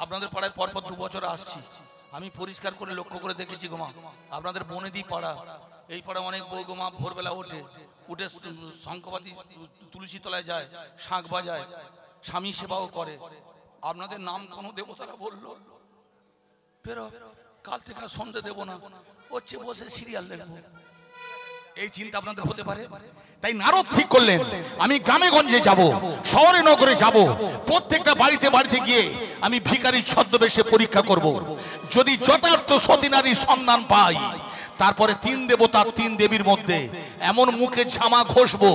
আপনাদের পাড়ায় পরপর 2 বছর আসছি, আমি পরিষ্কার করে লক্ষ্য করে দেখেছি গোমা, আপনাদের বনেদি পাড়া, এই পাড়া অনেক বউ গোমা ভোরবেলা উঠে শঙ্খবাদী তুলসী তলায় যায়, শাঁখ বাজায়, স্বামী সেবাও করে। আপনাদের নাম কোনো দেবতারা বললো বেরো, কাল থেকে সন্ধে দেবো না, হচ্ছে বসে সিরিয়াল দেখবো, এই চিন্তা আপনাদের হতে পারে। তাই নারদ ঠিক করলেন আমি গ্রামে গঞ্জে যাব, শহরে নগরে যাব, প্রত্যেকটা বাড়িতে বাড়িতে গিয়ে আমি ভিখারির ছদ্মবেশে পরীক্ষা করব। যদি যথার্থ সতী নারীর সন্ধান পাই, তারপরে 3 দেবতা 3 দেবীর মধ্যে এমন মুখে ঝামা ঘষবো,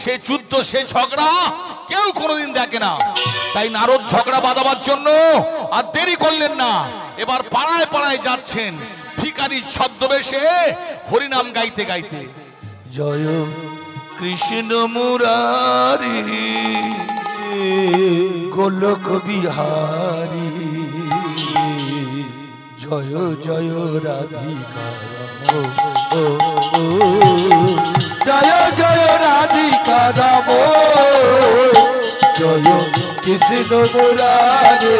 সে যুদ্ধ সে ঝগড়া কেউ কোনোদিন দেখে না। তাই নারদ ঝগড়া বাঁধাবার জন্য আর দেরি করলেন না, এবার পাড়ায় পাড়ায় যাচ্ছেন ভিখারির ছদ্মবেশে হরিনাম গাইতে গাইতে। জয় কৃষ্ণ মুরারি গোলক বিহারী, জয় জয় রাধিকা, জয় জয় রাধিকা রাম, জয় কৃষ্ণ মুরারি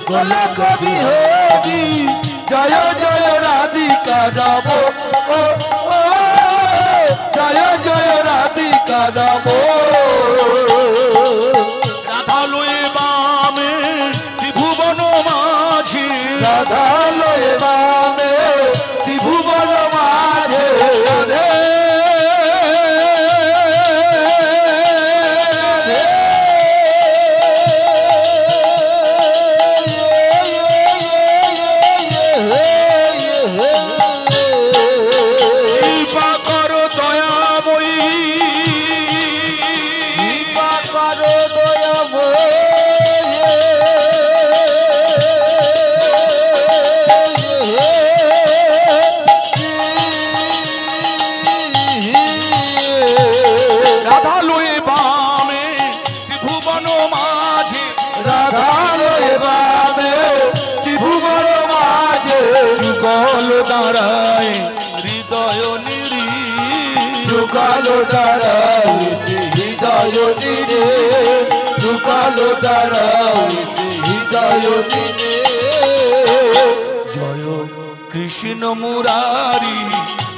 গোলক বিহারী, জয় জয় রাধিকা রাম, জয় জয় রাধিকা রাম। রাধা লয়ে বামে ত্রিভুবন মাঝে, রাধা লয়ে বামে ত্রিভুবন মাঝে, দাঁড়ায় হৃদয় নিরি, যুগালো দাঁড়ায় হৃদয় নিরে, যুগালো দাঁড়ায় হৃদয় নিরে। জয় কৃষ্ণ মুরারি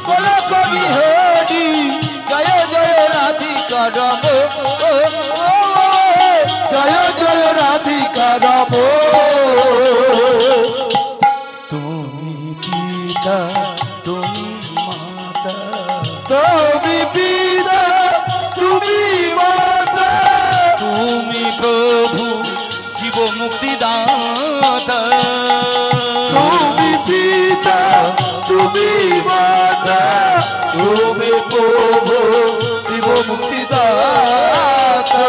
গোলক বিহারী, জয় জয় রাধিকা রাম, জয় জয় রাধিকা রাম। তুমি পিতা তুমি মাতা, তুমি পিতা তুমি মাতা, তুমি প্রভু জীব মুক্তিদাতা, তুমি পিতা তুমি মাতা, তুমি প্রভু শিব মুক্তিদাতা।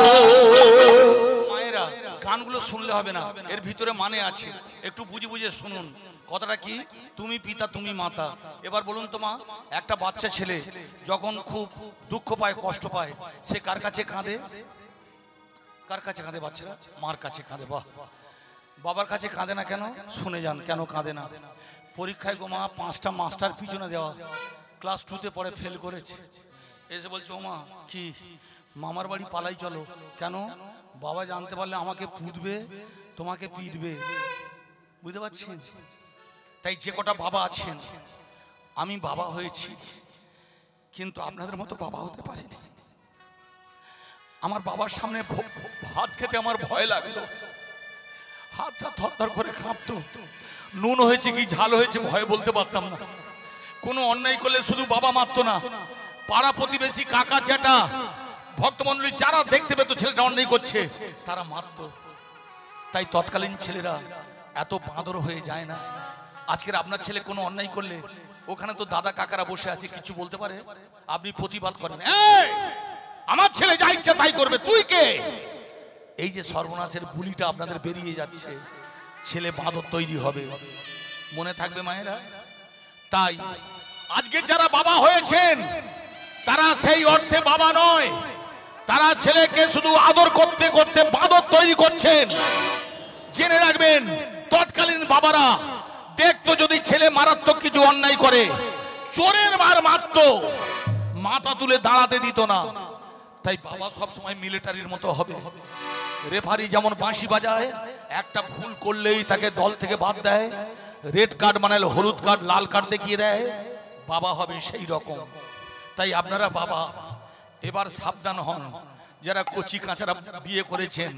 মায়েরা গানগুলো শুনলে হবে না, এর ভিতরে মানে আছে, একটু বুঝে বুঝে শুনুন। কথাটা কি? তুমি পিতা তুমি মাতা। এবার বলুন তো মা, একটা বাচ্চা ছেলে যখন খুব দুঃখ পায় কষ্ট পায়, সে কার কাছে কাঁদে? কার কাছে কাঁদে বাচ্চারা? মার কাছে কাঁদে। বাহ, বাবার কাছে কাঁদে না কেন? শুনে যান কেন কাঁদে না। পরীক্ষায় গো মা 5টা মাস্টার পিছনে দেওয়া, ক্লাস 2তে পড়ে ফেল করেছে, এসে বলছে ও মা কি মামার বাড়ি পালাই চলো। কেন? বাবা জানতে পারলে আমাকে পুঁতবে, তোমাকে পিটবে। বুঝতে পারছেন? তাই যে কটা বাবা আছেন, আমি বাবা হয়েছি কিন্তু আপনাদের মতো বাবা হতে পারিনি। আমার বাবার সামনে ভাত খেতে আমার ভয় লাগলো, হাতটা থরথর করে কাঁপতো। নুন হয়েছে কি ঝাল হয়েছে ভয়ে বলতে পারতাম না। কোনো অন্যায় করলে শুধু বাবা মারতো না, পাড়া প্রতিবেশী কাকা জ্যাঠা ভক্তমণ্ডলী যারা দেখতে পেত ছেলেটা অন্যায় করছে তারা মারতো। তাই তৎকালীন ছেলেরা এত বাঁদর হয়ে যায় না। আজকের আপনার ছেলে কোনো অন্যায় করলে ওখানে তো দাদা কাকারা বসে আছে, কিছু বলতে পারে, আপনি প্রতিবাদ করেন, এই আমার ছেলে যা ইচ্ছা তাই করবে, তুই কে? এই যে সর্বনাশের বুলিটা আপনাদের বেরিয়ে যাচ্ছে, ছেলে বাঁদর তৈরি হবে। মনে থাকবে মায়েরা। তাই আজকে যারা বাবা হয়েছেন তারা সেই অর্থে বাবা নয়, তারা ছেলেকে শুধু আদর করতে করতে বাঁদর তৈরি করছেন। জেনে রাখবেন, তৎকালীন বাবারা দেখতো যদি ছেলে মারাত্মক কিছু অন্যায় করে চোরের মার মারতো, মাথা তুলে দাঁড়াতে দিত না। তাই বাবা সব সময় মিলিটারির মতো হবে। রেফারি যেমন বাঁশি বাজায়, একটা ভুল করলেই তাকে দল থেকে বাদ দেয়, রেড কার্ড মানে হলুদ কার্ড, লাল কার্ড দেখিয়ে দেয়, বাবা হবে সেই রকম। তাই আপনারা বাবা এবার সাবধান হন। যারা কচি কাঁচারা বিয়ে করেছেন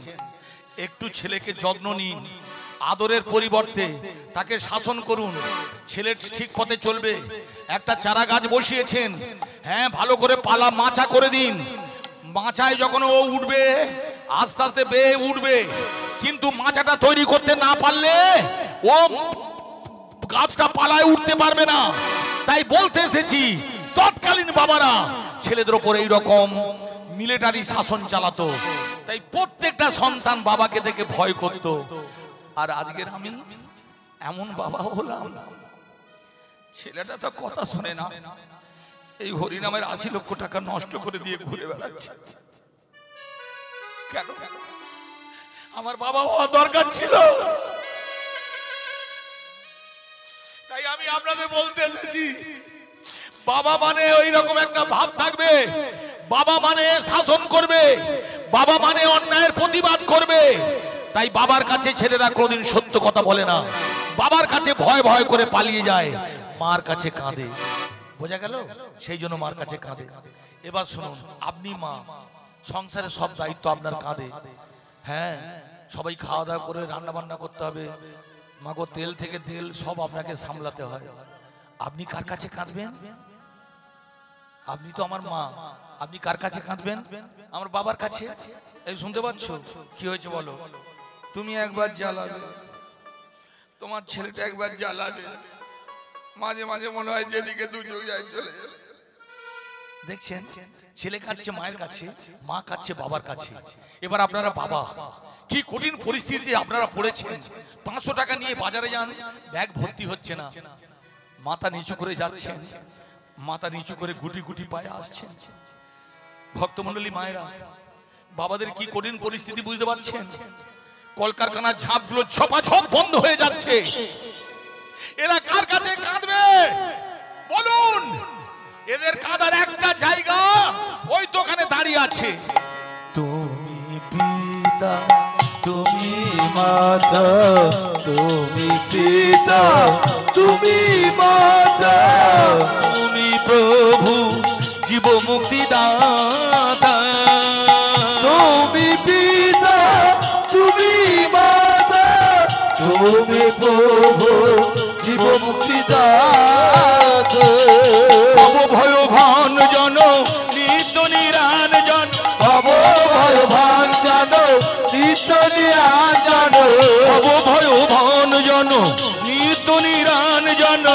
একটু ছেলেকে যত্ন নিন, আদরের পরিবর্তে তাকে শাসন করুন। ছেলে ঠিক পথে চলবে। একটা চারা গাছ বসিয়েছেন, হ্যাঁ ভালো করে পালা মাচা করে দিন। মাচায় যখন ও উঠবে আস্তে আস্তে বেয়ে উঠবে, কিন্তু মাচাটা তৈরি করতে না পারলে ও গাছটা পালায় উঠতে পারবে না। তাই বলতে এসেছি, তৎকালীন বাবারা ছেলেদের উপর এইরকম মিলিটারি শাসন চালাতো। তাই প্রত্যেকটা সন্তান বাবাকে দেখে ভয় করত। আর আজকের আমি এমন বাবা হলাম, ছেলেটা তো কথা শোনে না, এই হরিনামের 80 লক্ষ টাকা নষ্ট করে দিয়ে ঘুরে বেড়াচ্ছে। কেন? আমার বাবা হওয়া দরকার ছিল। তাই আমি আপনাদের বলতে এসেছি, বাবা মানে ওই রকম একটা ভাব থাকবে। বাবা মানে শাসন করবে, বাবা মানে অন্যায়ের প্রতিবাদ করবে। তাই বাবার কাছে ছেলেরা কোনোদিন সত্য কথা বলে না, বাবার কাছে ভয় ভয় করে পালিয়ে যায়, মার কাছে কাঁদে। বোঝা গেল? সেই জন্য মার কাছে কাঁদে। এবার শুনুন, আপনি মা, সংসারের সব দায়িত্ব আপনার কাঁধে। হ্যাঁ, সবাই খাওয়া দাওয়া করে রান্না বান্না করতে হবে, মাগো তেল থেকে তেল সব আপনাকে সামলাতে হয়। আপনি কার কাছে কাঁদবেন? আপনি তো আমার মা, আপনি কার কাছে কাঁদবেন? আমার বাবার কাছে। এই শুনতে পাচ্ছ? কি হয়েছে বলো? তুমি একবার জ্বালাবে, তোমার ছেলেটা একবার জ্বালাবে, মাঝে মাঝে মনে হয় যেদিকে দুটো যায় চলে যাবে। দেখছেন, ছেলে কাঁদছে মায়ের কাছে, মা কাঁদছে বাবার কাছে। এবার আপনারা বাবা, কি কঠিন পরিস্থিতি আপনারা পড়েছেন। 500 টাকা নিয়ে বাজারে যান, ব্যাগ ভর্তি হচ্ছে না, মাথা নিচু করে যাচ্ছেন, মাথা নিচু করে গুটি গুটি পায়ে আসছেন। ভক্তমণ্ডলী মায়েরা, বাবাদের কি কঠিন পরিস্থিতি বুঝতে পারছেন? কলকারখানার ঝাঁপগুলো ঝপাঝপ বন্ধ হয়ে যাচ্ছে। এরা কার কাছে কাঁদবে বলুন? এদের কাঁদার একটা জায়গা ওই তো ওখানে দাঁড়িয়ে আছে। তুমি পিতা, তুমি মাতা, তুমি পিতা, তুমি মাতা, তুমি প্রভু জীব মুক্তিদাতা। তুমি পিতা, তুমি মাতা, তুমি প্রভু জীব মুক্তিদাতা। ভয় ভান জন নিত্য নিরান জন, ভয় ভান জানো নিত্য নিরান জানো, ভয় ভান জন নিত্য নিরান জন,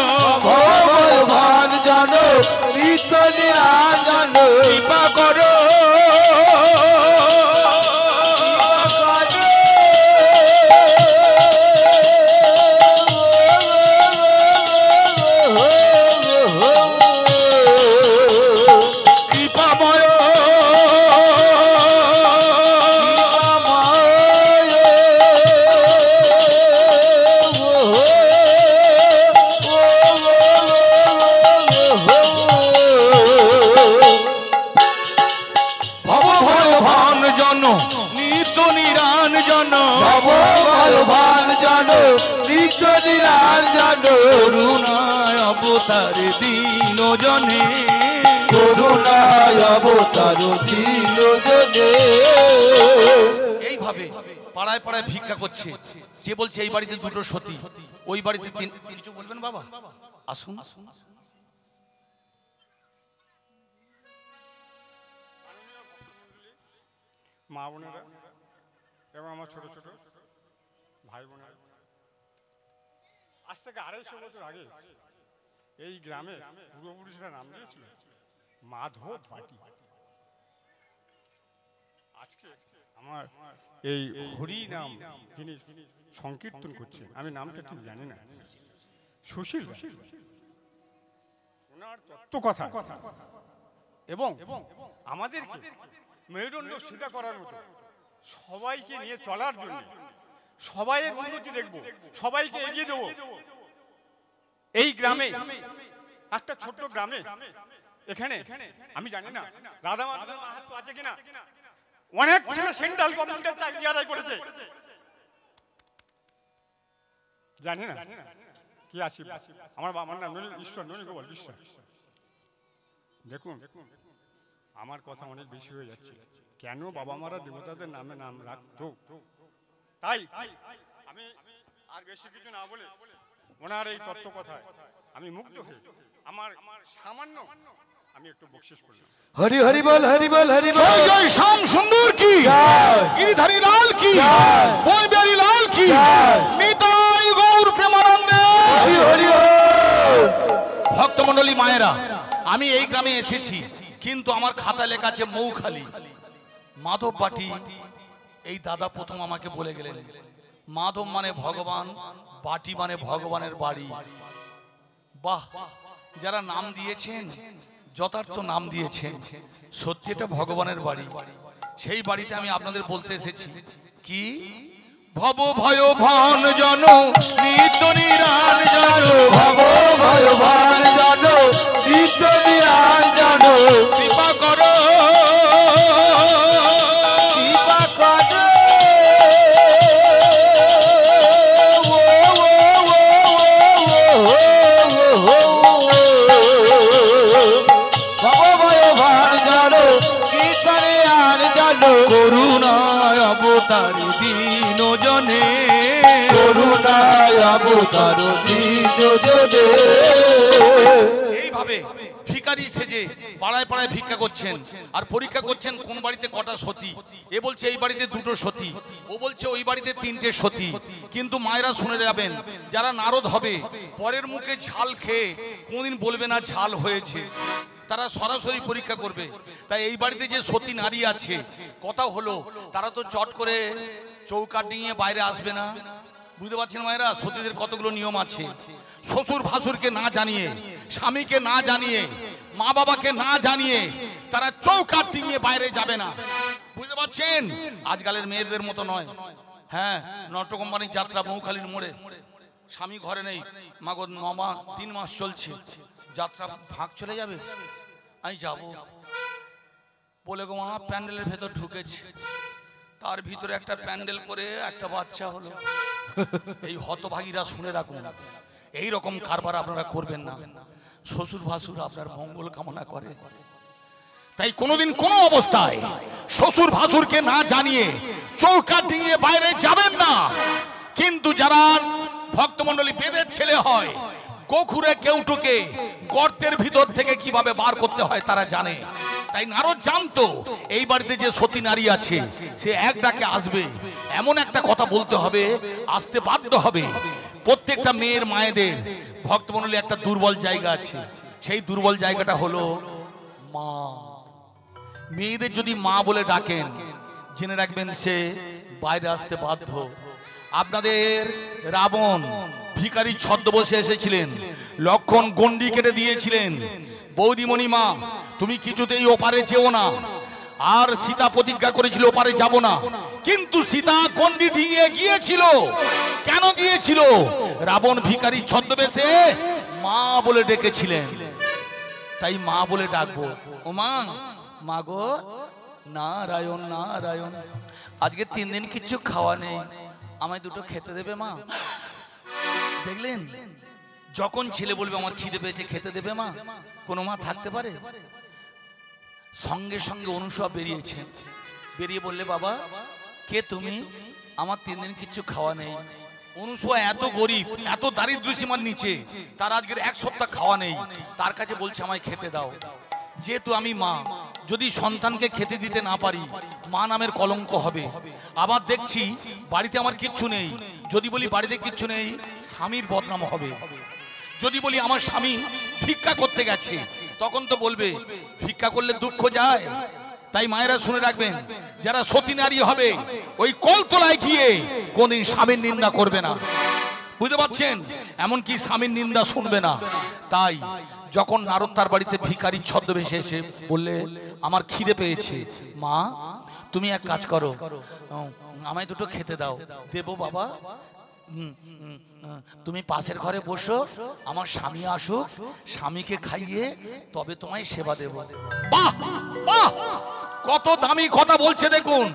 ভয় ভান জানো নিত্য নিরান জানো। কৃপা করো করুণায় অবতার দীন জনে, করুণায় অবতার দীন জনে। এইভাবে পাড়ায় পাড়ায় ভিক্ষা করছে। কে বলছে এই বাড়িতে দুটো সতী, ওই বাড়িতে তিন। কিছু বলবেন বাবা? আসুন। মা বোনেরা এবং আমার ছোট ছোট ভাই বোনেরা, আজ থেকে 250 বছর আগে এই গ্রামে পূর্বপুরুষরা নাম দিয়েছিল মাধব বাটি। আজকে আমার এই হরি নাম যিনি সংকীর্তন করছেন, আমি নামটা ঠিক জানি না, সুশীল ওনার তত্ত্ব কথা এবং আমাদেরকে মেরুদণ্ড সিধা করার মতো, সবাইকে নিয়ে চলার জন্য, সবাইয়ের উন্নতি দেখব, সবাইকে এগিয়ে দেব। এই গ্রামে, একটা ছোট্ট গ্রামে, এখানে আমি জানি না রাধা মাধব হাত তো আছে কিনা, অনেক ছেলে সেন্ট্রাল গভর্নমেন্টের চাকরি আদায় করেছে, জানি না কি আছে। আমার বাবার নাম ঈশ্বর ননীগোপাল বিশ্বাস। দেখুন, আমার কথা অনেক বেশি হয়ে যাচ্ছে, কেন বাবা মারা দেবতাদের নামে নাম রাখতো। তাই আমি আর বেশি কিছু না বলে ওনার এই তত্ত্ব কথায় আমি মুগ্ধ হয়ে আমার সামান্য আমি একটু বকশিশ করলাম। হরি হরি বল, হরি বল, হরি বল। জয় জয় শ্যাম সুন্দর কি, গিরিধারী লাল কি, বনবিহারী লাল কি, নিতাই গৌর প্রেমানন্দে। হরি হরি। ভক্তমণ্ডলী মায়েরা, আমি এই গ্রামে এসেছি, কিন্তু আমার খাতায় লেখা আছে মৌখালি। মাধব বাটি এই দাদা প্রথম আমাকে বলে গেলেন। মাধব মানে ভগবান, বাটি মানে ভগবানের বাড়ি। বাহ, যারা নাম দিয়েছেন যথার্থ নাম দিয়েছেন, সত্যি এটা ভগবানের বাড়ি। সেই বাড়িতে আমি আপনাদের বলতে এসেছি কি, ভব ভয় ভান জন নিত্য নিরান জন, ভব ভয় ভান জন নিত্য নিরান জন, কৃপা করো কৃপা করো। ভব ভয় ভান জন কীর্তনে আন জন, করুণায় অবতারি দীন জনে, করুণায় অবতার দীন জনে। এইভাবে ভিখারি সেজে পাড়ায় পাড়ায় ভিক্ষা করছেন আর পরীক্ষা করছেন কোন বাড়িতে কটা সতী। এ বলছে এই বাড়িতে দুটো সতী, ও বলছে ওই বাড়িতে তিনটে সতী। কিন্তু মায়েরা শুনে যাবেন, যারা নারদ হবে পরের মুখে ঝাল খেয়ে কোনদিন বলবে না ঝাল হয়েছে, তারা সরাসরি পরীক্ষা করবে। তাই এই বাড়িতে যে সতী নারী আছে, কথা হলো তারা তো চট করে চৌকাঠ নিয়ে বাইরে আসবে না। বুঝতে পারছেন মায়েরা, সতীদের কতগুলো নিয়ম আছে। শ্বশুর ভাসুরকে না জানিয়ে, স্বামীকে না জানিয়ে, মা বাবাকে না জানিয়ে তারা চৌকাঠ নিয়ে বাইরে যাবে না। বুঝতে পারছেন, আজকালের মেয়েদের মতো নয়। হ্যাঁ, নট কোম্পানির যাত্রা মৌখালির মোড়ে, স্বামী ঘরে নেই, মাগো 3 মাস চলছে, যাত্রা ভাগ চলে যাবে, আমি যাব বলে গো মা প্যান্ডেলের ভেতর ঢুকেছে, তার ভিতরে একটা প্যান্ডেল করে একটা বাচ্চা হলো। এই হতভাগীরা শুনে রাখুন, এই রকম কারবার আপনারা করবেন না। শ্বশুর ভাসুর আপনার মঙ্গল কামনা করে, তাই কোনোদিন কোনো অবস্থায় শ্বশুর ভাসুরকে না জানিয়ে চৌকাঠ নিয়ে বাইরে যাবেন না। কিন্তু যারা ভক্তমণ্ডলী বেদের ছেলে হয়, গোখুরে কেউটুকে গর্তের ভিতর থেকে কিভাবে বার করতে হয় তারা জানে। তাই নারদ জানতো এই বাড়িতে যে সতী নারী আছে সে এক ডাকে আসবে, এমন একটা কথা বলতে হবে, আসতে বাধ্য হবে। প্রত্যেকটা মেয়ের মায়েদের ভক্তমণ্ডলী একটা দুর্বল জায়গা আছে, সেই দুর্বল জায়গাটা হলো মা। মেয়েদের যদি মা বলে ডাকেন, জেনে রাখবেন সে বাইরে আসতে বাধ্য। আপনাদের রাবণ ভিখারি ছদ্মবেশে এসেছিলেন, লক্ষণ গন্ডি কেটে দিয়েছিলেন, বৌদিমণি মা তুমি কিছুতেই ওপারে যেও না। আর সীতা প্রতিজ্ঞা করেছিল ওপারে যাব না, কিন্তু সীতা গন্ডি ডিঙিয়ে গিয়েছিল। কেন গিয়েছিল? রাবণ ভিখারি ছদ্মবেশে মা বলে ডেকেছিলেন। তাই মা বলে ডাকবো, ও মা, মা গো নারায়ণ নারায়ণ, আজকে 3 দিন কিচ্ছু খাওয়া নেই, আমায় দুটো খেতে দেবে মা? দেখলেন, যখন ছেলে বলবে আমার খিদে পেয়েছে খেতে দেবে মা, কোনো মা থাকতে পারে? সঙ্গে সঙ্গে অনুসূয়া বেরিয়েছে, বেরিয়ে বললে বাবা কে তুমি? আমার 3 দিন কিচ্ছু খাওয়া নেই। অনুসূয়া এত গরিব, এত দারিদ্র সীমার নিচে, তার আজকের 1 সপ্তাহ খাওয়া নেই। তার কাছে বলছে আমায় খেতে দাও। যেহেতু আমি মা, যদি সন্তানকে খেতে দিতে না পারি মা নামের কলঙ্ক হবে। আবার দেখছি বাড়িতে আমার কিচ্ছু নেই, যদি বলি বাড়িতে কিচ্ছু নেই স্বামীর বদনাম হবে। যদি বলি আমার স্বামী ভিক্ষা করতে গেছে, তখন তো বলবে ভিক্ষা করলে দুঃখ যায়। তাই মায়েরা শুনে রাখবেন, যারা সতী নারী হবে ওই কলতলায় গিয়ে কোনদিন স্বামীর নিন্দা করবে না, বুঝতে পারছেন? এমনকি স্বামীর নিন্দা শুনবে না। তাই যখন নারদ তার বাড়িতে ভিখারির ছদ্মবেশে এসে বললে আমার খিদে পেয়েছে, মা তুমি এক কাজ করো, আমায় দুটো খেতে দাও। দেবো বাবা, তুমি পাশের ঘরে বসো, আমার স্বামী আসুক, স্বামীকে খাইয়ে তবে তোমায় সেবা দেব। বাহ বাহ, কত দামি কথা বলছে দেখুন।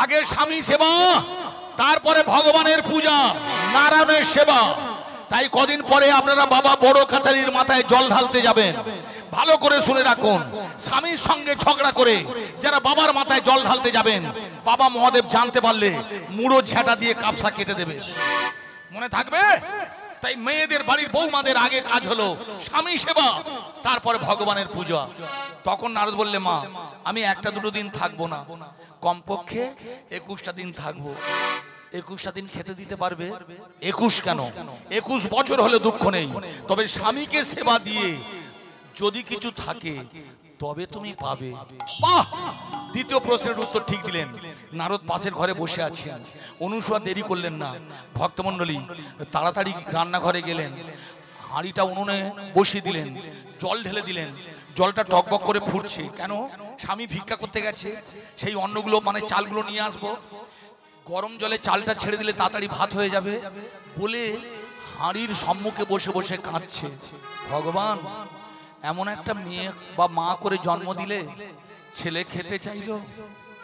আগে স্বামী সেবা, তারপরে ভগবানের পূজা, নারায়ণের সেবা। তাই কদিন পরে আপনারা বাবা বড় কাছারির মাথায় জল ঢালতে যাবেন। ভালো করে শুনে রাখুন, স্বামীর সঙ্গে ঝগড়া করে যারা বাবার মাথায় জল ঢালতে যাবেন, বাবা মহাদেব জানতে পারলে মুড়ো ঝাঁটা দিয়ে কাপসা কেটে দেবে, মনে থাকবে? তাই মেয়েদের বাড়ির বৌমাদের আগে কাজ হলো স্বামী সেবা, তারপরে ভগবানের পূজা। তখন নারদ বললে মা আমি 1-2 দিন থাকবো না, কমপক্ষে 21টা দিন থাকবো। 21টা দিন খেতে দিতে পারবে? 21 কেন, 21 বছর হলে দুঃখ নেই, তবে স্বামীকে সেবা দিয়ে যদি কিছু থাকে তবে তুমি পাবে। বাহ! দ্বিতীয় প্রশ্নের উত্তর ঠিক দিলেন। নারদ পাশের ঘরে বসে আছেন। অনুসূয়া দেরি করলেন না। ভক্তমণ্ডলী তাড়াতাড়ি রান্নাঘরে গেলেন, হাঁড়িটা উনুনে বসিয়ে দিলেন, জল ঢেলে দিলেন। জলটা টকবক করে ফুটছে। কেন? স্বামী ভিক্ষা করতে গেছে, সেই অন্নগুলো মানে চালগুলো নিয়ে আসবো, গরম জলে চালটা ছেড়ে দিলে তাড়াতাড়ি ভাত হয়ে যাবে বলে হাঁড়ির সম্মুখে বসে বসে কাঁদছে। ভগবান, এমন একটা মেয়ে বা মা করে জন্ম দিলে ছেলে খেতে চাইলো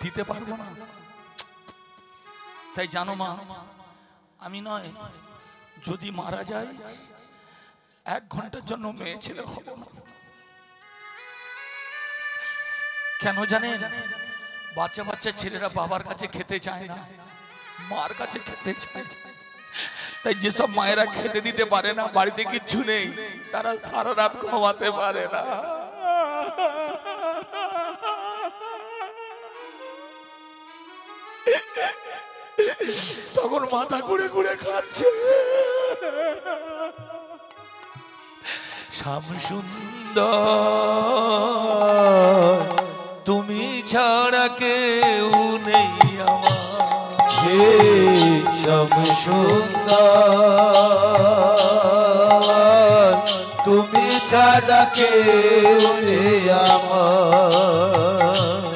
দিতে পারবো না। তাই জানো মা, আমি নয় যদি মারা যায় 1 ঘন্টার জন্য মেয়ে ছেলে হব না। কেন জানেন? বাচ্চা বাচ্চা ছেলেরা বাবার কাছে খেতে চায় না, মার কাছে খেতে চায়। তাই যেসব মায়েরা খেতে দিতে পারে না, বাড়িতে কিচ্ছু নেই, তারা সারা রাত ঘুমাতে পারে না। তখন মাথা ঘুরে ঘুরে খাচ্ছে। শ্যাম সুন্দর তুমি ছাড়া কেউ নেই আমার, হে শ্যাম সুন্দর তুমি ছাড়া কেউ নেই আমার।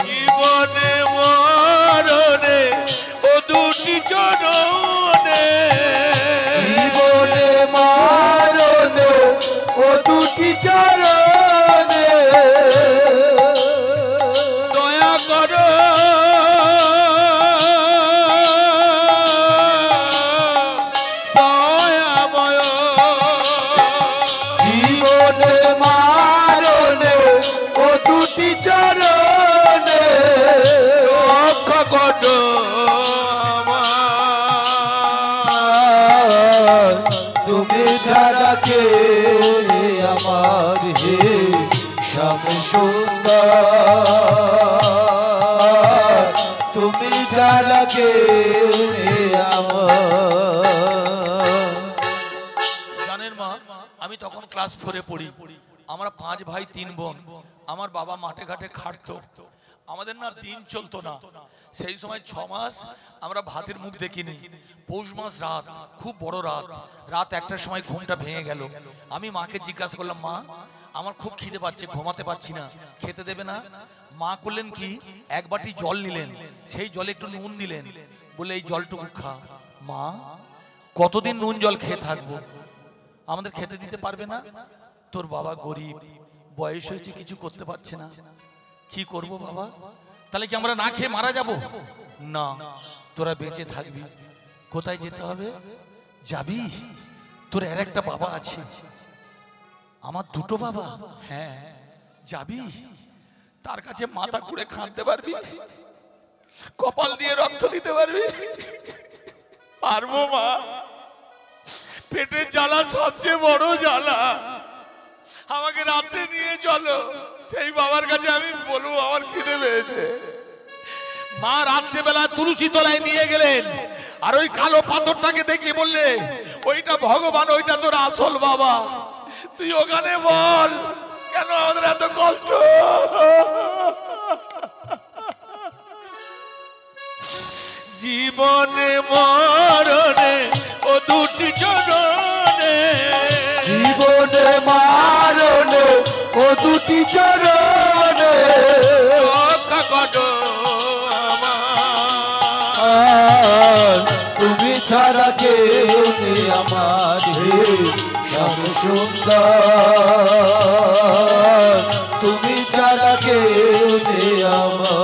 জীবনে মরণে ও দুটি চরণে, জীবনে মরণে ও দুটি চরণে দয়া করো দয়াময়। জীবনে মরণে ও দুটি চরণে রক্ষা করো আমার। তুমি ছাড়া কে আমার, হে শ্যাম সুন্দর তুমি ছাড়া কে আমার। জানেন মা, আমি তখন ক্লাস 4-এ পড়ি। আমরা 5 ভাই 3 বোন। আমার বাবা মাঠে ঘাটে খাটতো, আমাদের না দিন চলতো না। সেই সময় 6 মাস আমরা ভাতের মুখ দেখিনি। পৌষ মাস রাত, খুব বড় রাত, রাত 1টার সময় ঘুমটা ভেঙে গেল। আমি মাকে জিজ্ঞাসা করলাম, মা আমার খুব খিদে পাচ্ছে, ঘুমাতে পারছি না, খেতে দেবে না? মা করলেন কি, 1 বাটি জল নিলেন, সেই জলে একটু নুন দিলেন, বলে এই জলটুকু খা। মা কতদিন নুন জল খেয়ে থাকবো, আমাদের খেতে দিতে পারবে না? তোর বাবা গরিব, বয়স হয়েছে, কিছু করতে পারছে না, কি করব বাবা? তাহলে কি আমরা না খেয়ে মারা যাব? না, তোরা বেঁচে থাকবি। কোথায় যেতে হবে? যাবি, তোর আর একটা বাবা আছে। আমার 2টো বাবা? হ্যাঁ, যাবি, তার কাছে মাথা ঘুরে কাঁদতে পারবি, কপাল দিয়ে রক্ত দিতে পারবি? পারবো মা, পেটের জ্বালা সবচেয়ে বড় জ্বালা। আমাকে রাত্রে নিয়ে চলো, সেই বাবার কাছে আমি বলবো আমার খিদে পেয়েছে। মা রাত্রেবেলা তুলসী তলায় নিয়ে গেলেন, আর ওই কালো পাথরটাকে দেখে বললে ওইটা ভগবান, ওইটা তোর আসল বাবা। তুই ওখানে বল, কেন আমাদের এত কষ্ট? জীবনে মরণে ও দুটি চরণে, জীবনে মারণে ও দুটি চরণে রক্ষা করো আমার। তুমি ছাড়া কেউ নেই আমার হে শ্যাম সুন্দর, তুমি ছাড়া কেউ নেই আমার।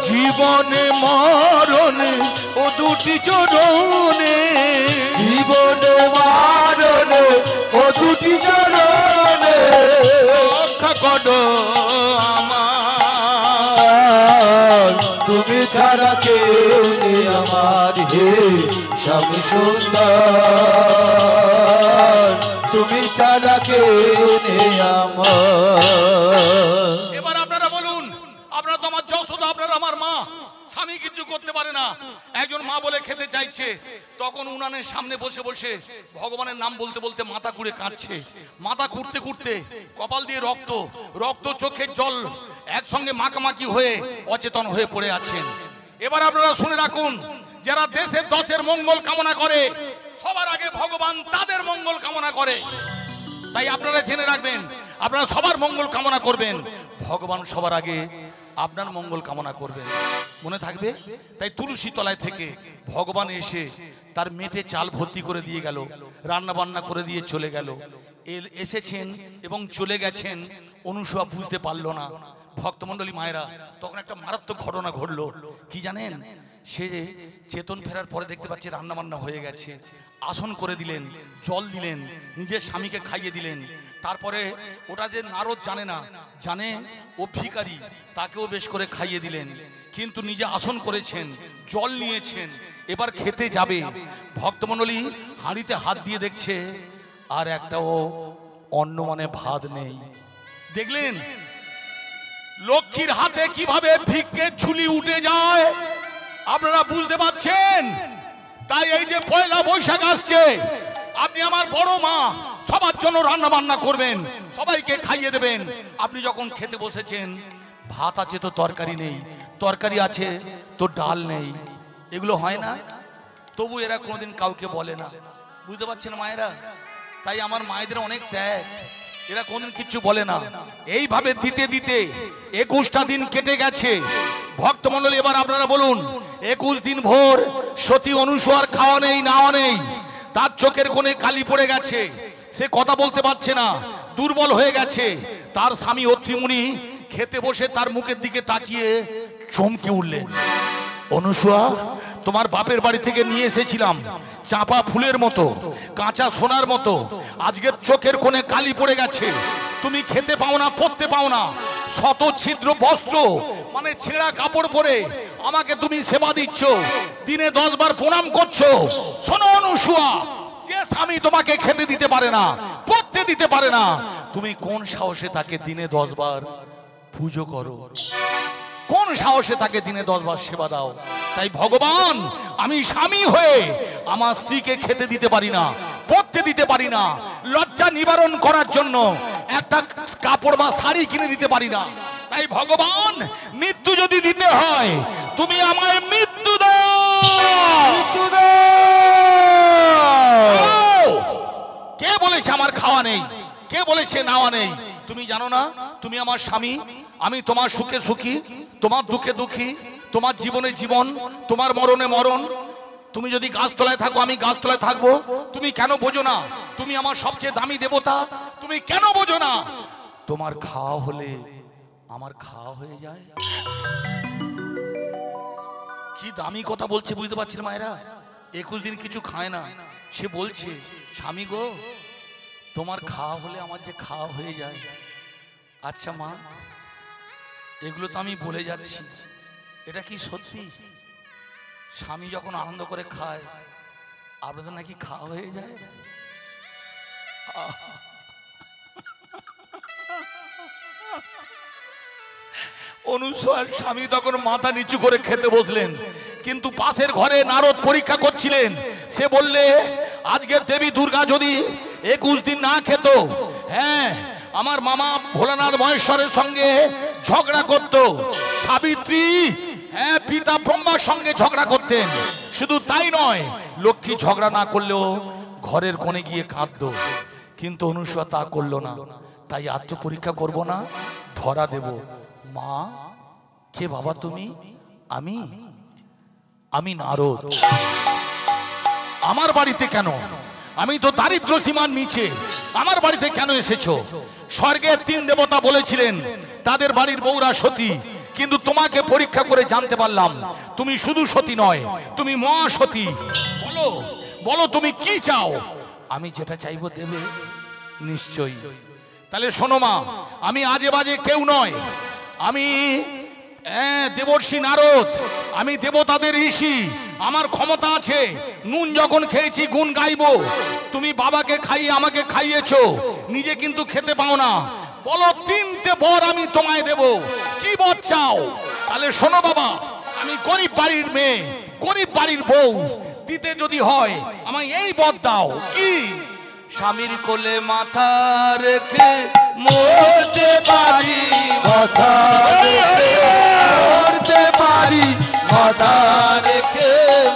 জীবনে মরণে ও দুটি চরণে, জীবনে মারণে ও দুটি চরণে রক্ষা করো আমার। তুমি ছাড়া কেউ নেই আমার হে শ্যাম সুন্দর, তুমি ছাড়া কেউ নেই আমার। এবার আপনারা বলুন, আপনারা তো আমার যশোদা, আপনারা আমার মা। স্বামী কিছু করতে পারে না, একজন মা বলে খেতে চাইছে, তখন উনানের সামনে বসে বসে ভগবানের নাম বলতে বলতে মাথা কুড়ে কাঁদছে। মাথা কুড়তে কুড়তে কপাল দিয়ে রক্ত, রক্ত চোখের জল একসঙ্গে মাখামাখি হয়ে অচেতন হয়ে পড়ে আছেন। এবার আপনারা শুনে রাখুন, যারা দেশের দশের মঙ্গল কামনা করে, সবার আগে ভগবান তাদের মঙ্গল কামনা করে। তাই আপনারা জেনে রাখবেন, আপনারা সবার মঙ্গল কামনা করবেন, ভগবান সবার আগে আপনার মঙ্গল কামনা করবেন, মনে থাকবে। তাই তুলসী তলায় থেকে ভগবান এসে তার মেটে চাল ভর্তি করে দিয়ে গেল, রান্না বান্না করে দিয়ে চলে গেল। এসেছেন এবং চলে গেছেন, অনুসূয়া বুঝতে পারলো না। ভক্তমণ্ডলী মায়েরা, তখন একটা মারাত্মক ঘটনা ঘটলো। কি জানেন? সে চেতন ফেরার পরে দেখতে পাচ্ছে রান্না বান্না হয়ে গেছে, আসন করে দিলেন, জল দিলেন, নিজের স্বামীকে খাইয়ে দিলেন। তারপরে ওটা যে নারদ জানে না, জানে ও ভিখারি, তাকেও বেশ করে খাইয়ে দিলেন। কিন্তু নিজে আসন করেছেন, জল নিয়েছেন, এবার খেতে যাবে। ভক্তমণ্ডলী হাঁড়িতে হাত দিয়ে দেখছে আর একটাও অন্ন মানে ভাত নেই। দেখলেন লক্ষ্মীর হাতে কিভাবে ভিক্ষের ঝুলি উঠে যায়, আপনারা বুঝতে পারছেন? তাই এই যে পয়লা বৈশাখ আসছে, আপনি আমার বড় মা, সবার জন্য রান্না বান্না করবেন, সবাইকে খাইয়ে দেবেন। আপনি যখন খেতে বসেছেন, ভাত আছে তো তরকারি নেই, তরকারি আছে তো ডাল নেই, এগুলো হয় না? তবু এরা কোনোদিন কাউকে বলে না। বুঝতে পারছেন মায়েরা? তাই আমার মায়েদের অনেক ত্যাগ, এরা কোনদিন কিচ্ছু বলে না। এইভাবে দিতে দিতে 21টা দিন কেটে গেছে। ভক্তমণ্ডলী এবার আপনারা বলুন, 21 দিন ভোর সতী অনুসূয়ার খাওয়া নেই, নাওয়া নেই, তার চোখের কোণে কালি পড়ে গেছে, সে কথা বলতে পারছে না, দুর্বল হয়ে গেছে। তার স্বামী অত্রিমুনি খেতে বসে তার মুখের দিকে তাকিয়ে চমকে উঠলেন। অনুসূয়া, তোমার বাপের বাড়ি থেকে নিয়ে এসেছিলাম চাঁপা ফুলের মতো, কাঁচা সোনার মতো, আজকের চোখের কোণে কালি পড়ে গেছে, তুমি খেতে পাও না, পরতে পাও না, শত ছিদ্র বস্ত্র মানে ছেঁড়া কাপড় পরে আমাকে তুমি সেবা দিচ্ছ, দিনে 10 বার প্রণাম করছো। শোনো অনুসূয়া, যে স্বামী তোমাকে খেতে দিতে পারে না, পরতে দিতে পারে না, তুমি কোন সাহসে তাকে দিনে 10 বার পুজো করো? কোন সাহসে তাকে দিনে 10 বার সেবা দাও? তাই ভগবান, আমি স্বামী হয়ে আমার স্ত্রীকে খেতে দিতে পারি না, পরতে দিতে পারি না, লজ্জা নিবারণ করার জন্য একটা কাপড় বা শাড়ি কিনে দিতে পারি না। তাই ভগবান, মৃত্যু যদি দিতে হয় তুমি আমায় মৃত্যু দাও। কে বলেছে আমার খাওয়া নেই? কে বলেছে নাওয়া নেই? তুমি জানো না তুমি আমার স্বামী, আমি তোমার সুখে সুখী, তোমার দুঃখে দুঃখী, তোমার জীবনে জীবন, তোমার মরণে মরণ। তুমি যদি গাছতলায় থাকো, আমি গাছতলায় থাকবো। তুমি কেন বোঝো না তুমি আমার সবচেয়ে দামি দেবতা? তুমি কেন বোঝো না তোমার খাওয়া হলে আমার খাওয়া হয়ে যায়? কি দামি কথা বলছে বুঝতে পারছি না মায়েরা। 21 দিন কিছু খায় না, সে বলছে স্বামী গো তোমার খাওয়া হলে আমার যে খাওয়া হয়ে যায়। আচ্ছা মা, এগুলো তো আমি বলে যাচ্ছি, এটা কি সত্যি? স্বামী যখন আনন্দ করে খায় আপনাদের নাকি খাওয়া হয়ে যায়? অনুসূয়ার স্বামী তখন মাথা নিচু করে খেতে বসলেন, কিন্তু পাশের ঘরে নারদ পরীক্ষা করছিলেন। সে বললে আজকের দেবী দুর্গা যদি 21 দিন না খেত, হ্যাঁ আমার মামা ভোলানাথ মহেশ্বরের সঙ্গে ঝগড়া করত। সাবিত্রী হ্যাঁ পিতা ব্রহ্মার সঙ্গে ঝগড়া করতেন। শুধু তাই নয়, লক্ষ্মী ঝগড়া না করলেও ঘরের কোণে গিয়ে কাঁদতো। কিন্তু অনুসূয়া তা করলো না। তাই আত্মপরীক্ষা করব না, ধরা দেব। মা কে বাবা তুমি? আমি নারদ। আমার বাড়িতে কেন? আমি তো দারিদ্র সীমার নিচে, আমার বাড়িতে কেন এসেছো? স্বর্গের 3 দেবতা বলেছিলেন তাদের বাড়ির বউরা সতী, কিন্তু তোমাকে পরীক্ষা করে জানতে পারলাম তুমি শুধু সতী নয়, তুমি মহাসতী। বলো বলো তুমি কি চাও? আমি যেটা চাইবো দেবে নিশ্চয়ই। তাহলে শোনো মা, আমি আজে বাজে কেউ নয়, আমি দেবর্ষি নারদ, আমি দেবতাদের ঋষি। আমার ক্ষমতা আছে, নুন যখন খেয়েছি গুণ গাইবো। তুমি বাবাকে খাইয়ে আমাকে খাইয়েছো, নিজে কিন্তু খেতে পাও না। বলো 3টে বর আমি তোমায় দেব, কি বর চাও? তাহলে শোনো বাবা, আমি গরিব বাড়ির মেয়ে, গরিব বাড়ির বউ, দিতে যদি হয় আমায় এই বর দাও। কি? স্বামীর কোলে মাথা রেখে মরতে পারি, মাথা রেখে মরতে পারি, মাথা রেখে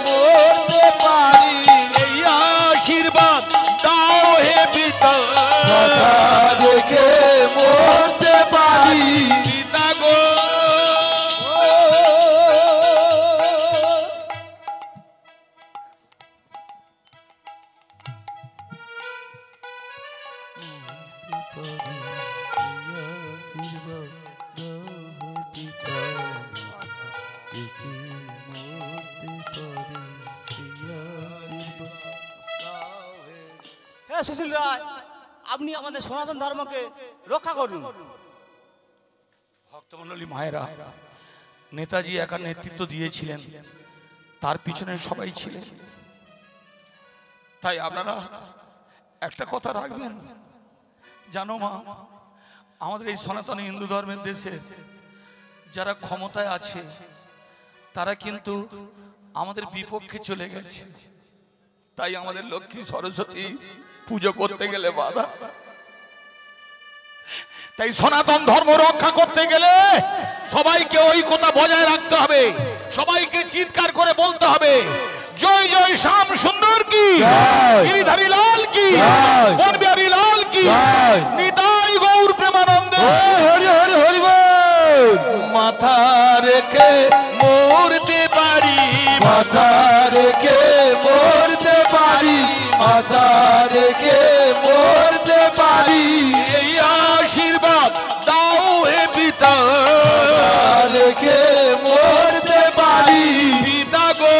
মরতে পারি। এই আশীর্বাদ দাও হে পিতা, মাথা রেখে মরতে পারি। পিতা গো। সুশীল রায়, আপনি আমাদের সনাতন ধর্মকে রক্ষা করুন। ভক্তমণ্ডলী মায়েরা, নেতাজি একা নেতৃত্ব দিয়েছিলেন, তার পিছনে সবাই ছিলেন। তাই আপনারা একটা কথা রাখবেন, জানো মা, আমাদের এই সনাতন হিন্দু ধর্মের দেশে যারা ক্ষমতায় আছে তারা কিন্তু আমাদের বিপক্ষে চলে গেছে। তাই আমাদের লক্ষ্মী সরস্বতী পুজো করতে গেলে বাধা। তাই সনাতন ধর্ম রক্ষা করতে গেলে সবাইকে ঐক্যতা বজায় রাখতে হবে, সবাইকে চিৎকার করে বলতে হবে জয় জয় শ্যাম সুন্দর কি, গিরিধারী লাল কি, বনবিহারী লাল কি, নিতাই গৌর প্রেমানন্দে। হরি হরি হরি বল। মাথা রেখে মরতে পারি, মাথা রেখে মরতে পারি, মাথা রেখে মরতে পারি। এই আশীর্বাদ দাও হে পিতা, রেখে মরতে পারি। পিতা গো।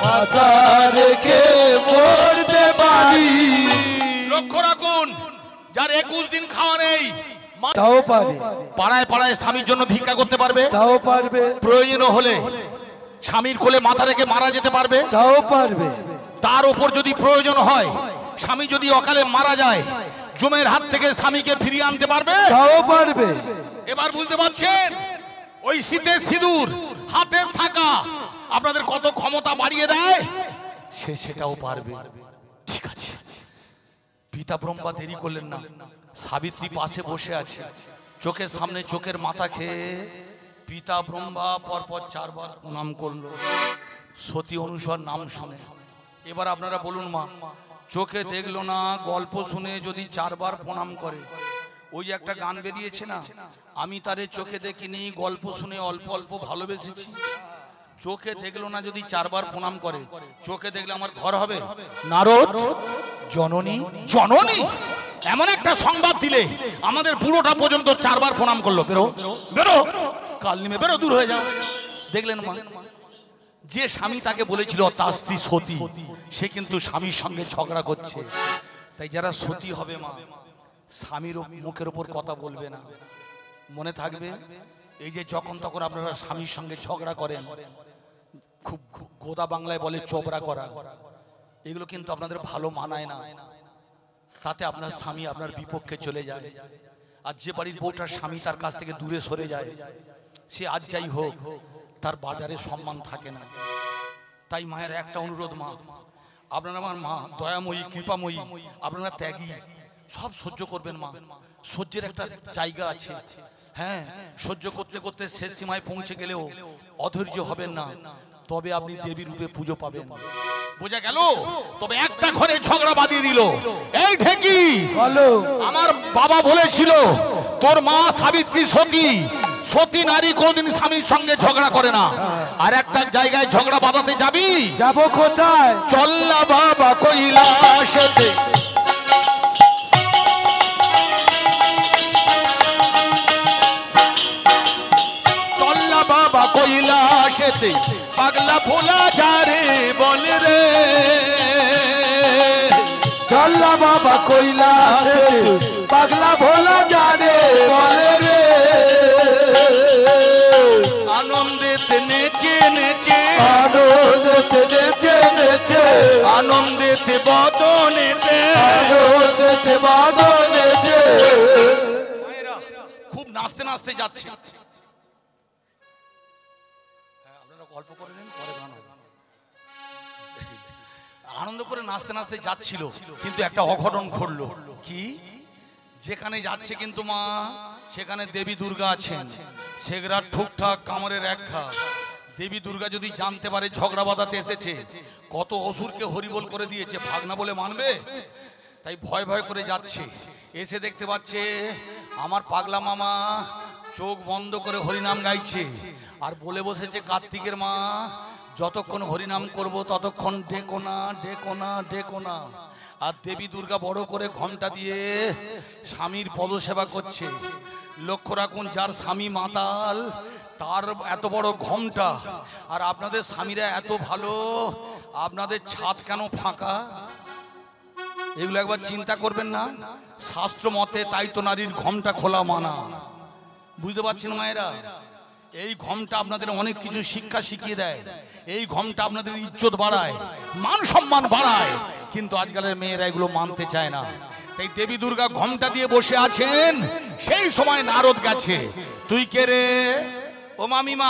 মাথা রেখে মরতে পারি। লক্ষ্য রাখুন, যার 21 দিন খাওয়া নেই তাও পারে, পাড়ায় পাড়ায় স্বামীর জন্য ভিক্ষা করতে পারবে, তাও পারবে, প্রয়োজন হলে স্বামীর কোলে মাথা রেখে মারা যেতে পারবে, তাও পারবে। তার উপর যদি প্রয়োজন হয় স্বামী যদি অকালে মারা যায় জমের হাত থেকে স্বামীকে ফিরিয়ে আনতে পারবে, তাও পারবে। এবার বুঝতে পারছেন ওই শীতের সিঁদুর হাতের থাকা আপনাদের কত ক্ষমতা বাড়িয়ে দেয়, সে সেটাও পারবে। ঠিক আছে, পিতা ব্রহ্মা দেরি করলেন না, সাবিত্রী পাশে বসে আছে, চোখের সামনে চোখের মাথা খেয়ে পিতা ব্রহ্মা পরপর 4 বার প্রণাম করলো সতী অনুসূয়ার নাম শুনে। এবার আপনারা বলুন মা, চোখে দেখলো না, গল্প শুনে যদি 4 বার প্রণাম করে, ওই একটা গান বেরিয়েছে না, আমি তারে চোখে দেখিনি, গল্প শুনে অল্প অল্প ভালোবেসেছি। চোখে দেখলো না যদি 4 বার প্রণাম করে, চোখে দেখলে আমার ঘর হবে? নারদ জননী জননী এমন একটা সংবাদ দিলে আমাদের পুরোটা পর্যন্ত 4 বার প্রণাম করলো। বেরো বেরো কাল নেমে বেরো, দূর হয়ে যাও। দেখলেন মা, যে স্বামী তাকে বলেছিল তার স্ত্রী সতী, সে কিন্তু স্বামীর সঙ্গে ঝগড়া করছে। তাই যারা সতী হবে মা, স্বামীর মুখের উপর কথা বলবে না, মনে থাকবে। এই যে যখন তখন আপনারা স্বামীর সঙ্গে ঝগড়া করেন, খুব গোদা বাংলায় বলে চোবড়া করা, এগুলো কিন্তু আপনাদের ভালো মানায় না। তাতে আপনার স্বামী আপনার বিপক্ষে চলে যায়। আর যে বাড়ির বউটার স্বামী তার কাছ থেকে দূরে সরে যায়, সে আজ যাই হোক তার বাজারে সম্মান থাকে না। তাই মায়ের একটা অনুরোধ, মা আপনারা আমার মা দয়াময়ী কৃপাময়ী, আপনারা ত্যাগী, সব সহ্য করবেন মা। সহ্যের একটা জায়গা আছে। হ্যাঁ, সহ্য করতে করতে শেষ সীমায় পৌঁছে গেলেও অধৈর্য হবেন না, তবে আপনি দেবী রূপে পুজো পাবেন। বোঝা গেল? তবে একটা ঘরে ঝগড়া বাঁধিয়ে দিল। এই ঠেকি বলো, আমার বাবা বলেছিল তোর মা সাবিত্রী সতী, সতী নারী কোনদিন স্বামীর সঙ্গে ঝগড়া করে না। আর একটা জায়গায় ঝগড়া বাঁধাতে যাবি, যাবো কোথায়? চল্লা বাবা কৈলাসেতে, চল্লা বাবা কৈলাসেতে, পাগলা ভোলা যারে বলে রে, চল্লা বাবা কৈলাসে পাগলা ভোলা জানে বলে রে। আনন্দেতে নেচে নেচে, আনন্দেতে নেচে নেচে, আনন্দেতে বদনেতে, আনন্দেতে বাদনেতে। খুব নাচতে নাচতে যাচ্ছে। আপনারা গল্প করে নিন, পরে গান হবে। আনন্দ করে নাচতে নাচতে যাচ্ছিল, কিন্তু একটা অঘটন ঘটলো। কি? যেখানে যাচ্ছে কিন্তু মা, সেখানে দেবী দুর্গা আছেন। সেগরার ঠুকঠাক কামড়ের একঘা। দেবী দুর্গা যদি জানতে পারে ঝগড়া বাঁধাতে এসেছে, কত অসুরকে হরিবোল করে দিয়েছে, ভাগনা বলে মানবে? তাই ভয় ভয় করে যাচ্ছে। এসে দেখতে পাচ্ছে আমার পাগলা মামা চোখ বন্ধ করে হরিনাম গাইছে, আর বলে বসেছে কার্তিকের মা যতক্ষণ হরিনাম করব ততক্ষণ ডেকো না ডেকো না ডেকো না। আর দেবী দুর্গা বড় করে ঘণ্টা দিয়ে স্বামীর পদসেবা করছে। লক্ষ্য রাখুন, যার স্বামী মাতাল তার এত বড় ঘণ্টা, আর আপনাদের স্বামীরা এত ভালো, আপনাদের ছাদ কেন ফাঁকা? এগুলো একবার চিন্তা করবেন না? শাস্ত্র মতে তাই তো নারীর ঘোমটা খোলা মানা। বুঝতে পারছেন মায়েরা? এই ঘোমটা আপনাদের অনেক কিছু শিক্ষা শিখিয়ে দেয়। এই ঘোমটা আপনাদের ইজ্জত বাড়ায়, মান সম্মান বাড়ায়, কিন্তু আজকালের মেয়েরা এগুলো মানতে চায় না। তাই দেবী দুর্গা ঘোমটা দিয়ে বসে আছেন। সেই সময় নারদ গেছে। তুই কে রে? ও মামিমা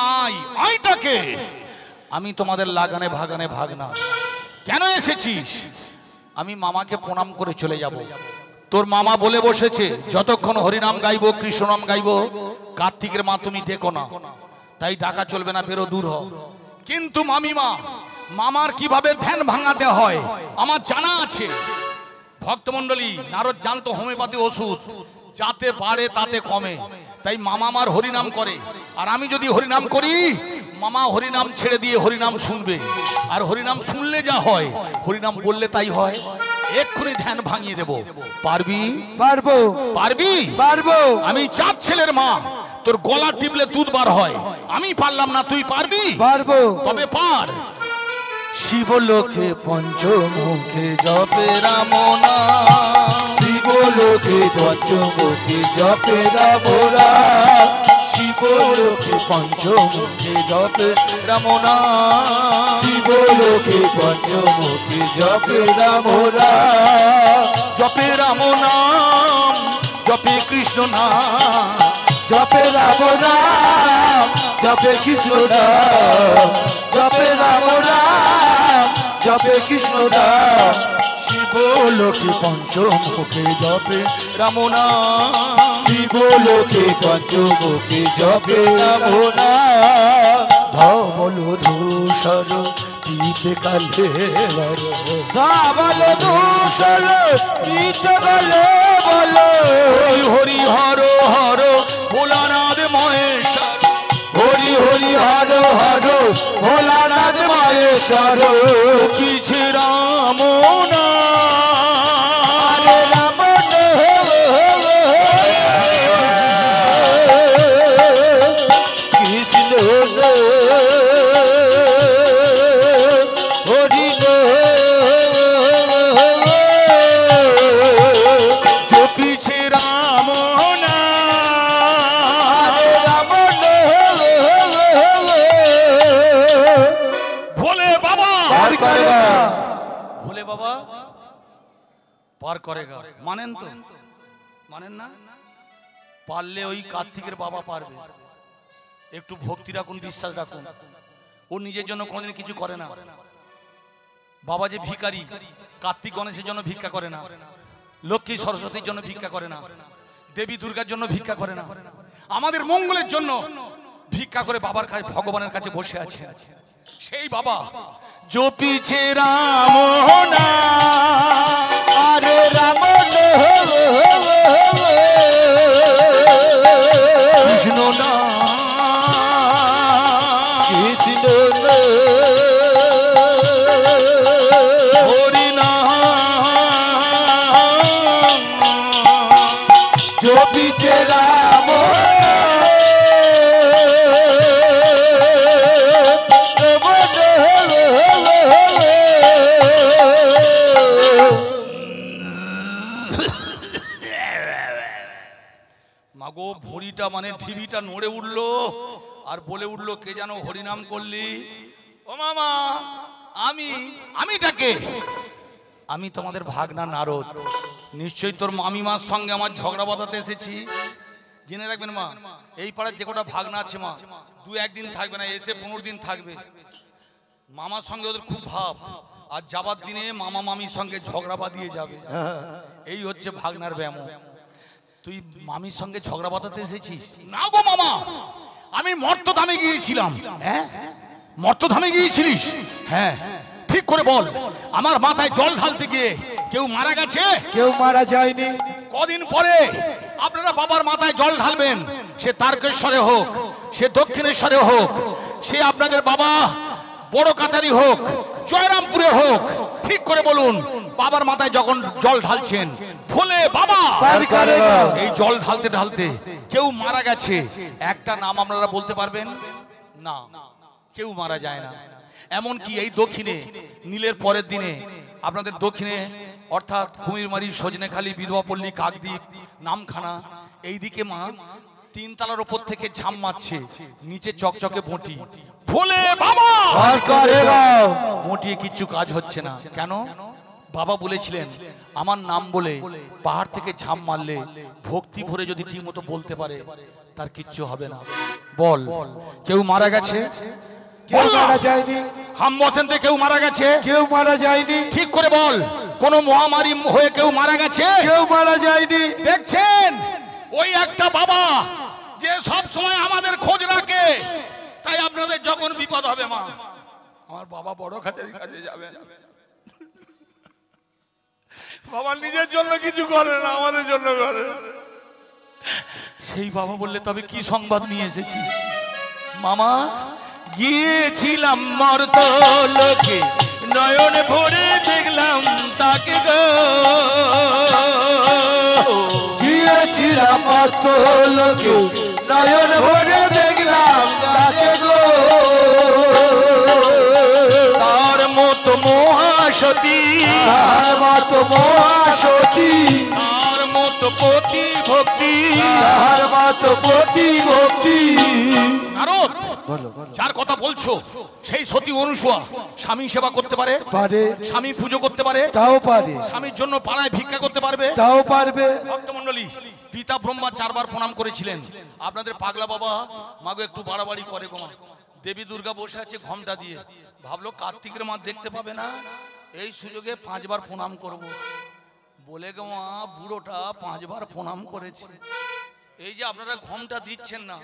আইটাকে, আমি তোমাদের লাগানে ভাগানে ভাগনা। কেন এসেছিস? আমি মামাকে প্রণাম করে চলে যাব। তোর মামা বলে বসেছে যতক্ষণ হরিনাম গাইবো কৃষ্ণ নাম গাইবো কার্তিকের মা তুমি ডেকো না, তাই ডাকা চলবে না, বেরো দূর হও। কিন্তু মামিমা, মামার কিভাবে ধ্যান ভাঙাতে হয় আমার জানা আছে। ভক্তমণ্ডলী, নারদ জানতো হোমিওপ্যাথি ওষুধ যাতে বাড়ে তাতে কমে। তাই মামা আমার হরিনাম করে, আর আমি যদি হরিনাম করি মামা হরিনাম ছেড়ে দিয়ে হরিনাম শুনবে। আর হরিনাম শুনলে যা হয়, হরিনাম বললে তাই হয়। এক্ষুনি ধ্যান ভাঙিয়ে দেব। পারবি? পারবো। পারবি? পারবো। আমি 4 ছেলের মা, তোর গলা টিপলে দুধ বার হয়। আমি পারলাম না, তুই পারবি? পারবো। তবে পার। শিবলোকে পঞ্চমুখে জপে রাম নাম, শিবলোকে পঞ্চমুখী জপে রাম নাম, শিবলোকে পঞ্চমুখে জপে রাম নাম, শিবলোকে পঞ্চমুখী জপে রাম নাম, জপে রাম নাম, জপে কৃষ্ণ নাম, জপে রাম নাম, জপে কৃষ্ণ নাম, জপে রাম নাম, জপে কৃষ্ণ নাম। শিবলোকে পঞ্চমুখে জপে রাম নাম, শিবলোকে পঞ্চমুখী জপে রাম নাম, ধবল ধূসর পিতে কালে ধবল ধূসর পিতে কালে বলো, হরি হর হর ভোলানাথ মহেশ্বর, হরি হরি হর হর ভোলা ঈশ্বর পিছে রাম না আরে রাম কৃষ্ণ হরি जो पीछे राम ना আরে রাম भोले बाबा পার করেগা ভোলে বাবা পার করেগা। মানেন তো? মানেন না? পারলে ওই কার্তিকের বাবা পারবে। একটু ভক্তি রাখুন, বিশ্বাস রাখুন। ও নিজের জন্য কোনোদিন কিছু করে না। বাবা যে ভিখারি, কার্তিক গণেশের জন্য ভিক্ষা করে না, লক্ষ্মী সরস্বতীর জন্য ভিক্ষা করে না, দেবী দুর্গার জন্য ভিক্ষা করে না, আমাদের মঙ্গলের জন্য ভিক্ষা করে বাবার কাছে, ভগবানের কাছে বসে আছে সেই বাবা। जो पीछे राम ना আরে রাম कृष्ण ना কৃষ্ণ हरि ना जो पीछे राम মাগো ভরিটা মানে ঢিবিটা নড়ে উঠলো আর বলে উঠলো, কে যেন হরিনাম করলি? ও মামা, আমিটাকে আমি তোমাদের ভাগনা নারদ। নিশ্চয়ই তোর মামিমার সঙ্গে আমার ঝগড়া বাঁধাতে এসেছি। জেনে রাখবেন মা, এই পাড়ার যে কটা ভাগনা আছে মা, 2-1 দিন থাকবে না, এসে 15 দিন থাকবে। মামার সঙ্গে ওদের খুব ভাব, আর যাবার দিনে মামা মামির সঙ্গে ঝগড়া বাঁধিয়ে যাবে। এই হচ্ছে ভাগনার ব্যায়াম। তুই মামির সঙ্গে ঝগড়া বাঁধাতে এসেছিস? না গো মামা, আমি মর্তধামে গিয়েছিলাম। হ্যাঁ, মর্তধামে গিয়েছিলিস? হ্যাঁ, ঠিক করে বল। আমার মাথায় জল ঢালতে গিয়ে কেউ মারা গেছে? কেউ মারা যায়নি। কদিন পরে আপনারা বাবার মাথায় জল ঢালবেন, সে তারকেশ্বরে হোক, সে দক্ষিণেশ্বরে হোক, সে আপনাদের বাবা বড় কাছারি হোক, জয়রামপুরে হোক, ঠিক করে বলুন বাবার মাথায় যখন জল ঢালছেন, ভোলে বাবা পার করেগা এই জল ঢালতে ঢালতে কেউ মারা গেছে, একটা নাম আপনারা বলতে পারবেন? না, কেউ মারা যায় না। এমনকি এই দক্ষিণে নীলের পরের দিনে আপনাদের দক্ষিণে অর্থাৎ কুমিরমারি, সজনেখালি, বিধবাপল্লী, কাকদ্বীপ, নামখানা, এইদিকে মা 3 তলার উপর থেকে ঝাম মারছে, নিচে চকচকে বঁটি। ভোলে বাবা পার করেগা বঁটিয়ে কিচ্ছু কাজ হচ্ছে না। কেন? বাবা বলেছিলেন আমার নাম বলে পাহাড় থেকে ঝাম মারলে ভক্তি ভরে যদি ঠিক মতো বলতে পারে তার কিচ্ছু হবে না। বল, কেউ মারা গেছে? কেউ মারা যায়নি। হাম বসন্তে কেউ মারা গেছে? কেউ মারা যায়নি। ঠিক করে বল, কোন মহামারী হয়ে কেউ মারা গেছে? কেউ মারা যায়নি। দেখছেন, ওই একটা বাবা যে সব সময় আমাদের খোঁজ রাখে। তাই আপনাদের যখন বিপদ হবে মা, আমার বাবা বড় খাতের কাছে যাবেন। বাবা নিজের জন্য কিছু করে না, আমাদের জন্য করে। সেই বাবা বললে তবে কি সংবাদ নিয়ে এসেছিস? মামা, গিয়েছিলাম মর্ত লোকে, নয়ন ভরে দেখলাম তাকে গো। গিয়েছিলাম মর্ত লোকে, নয়ন ভরে দেখলাম তাকে গো। তার মতো মহাসতী, তার মতো মহাসতী, তার মতো পতি ভক্তি, তার মতো প্রতি ভক্তি। নারদ, বলো বলো। যার কথা বলছো সেই সতী অনুসূয়া স্বামী সেবা করতে পারে, পারে, স্বামী পুজো করতে পারে, তাও পারে, স্বামীর জন্য পাড়ায় ভিক্ষা করতে পারবে। তাও পারবে। ভক্তমণ্ডলী, পিতা ব্রহ্মা 4 বার প্রণাম করেছিলেন। আপনাদের পাগলা বাবা মাগো একটু বাড়াবাড়ি করে গো মা। দেবী দুর্গা বসে আছে ঘোমটা দিয়ে, ভাবলো কার্তিকের মা দেখতে পাবে না, এই সুযোগে 5 বার প্রণাম করব। বলে গো মা, বুড়োটা 5 বার প্রণাম করেছে। এই যে আপনারা ঘোমটা দিচ্ছেন না,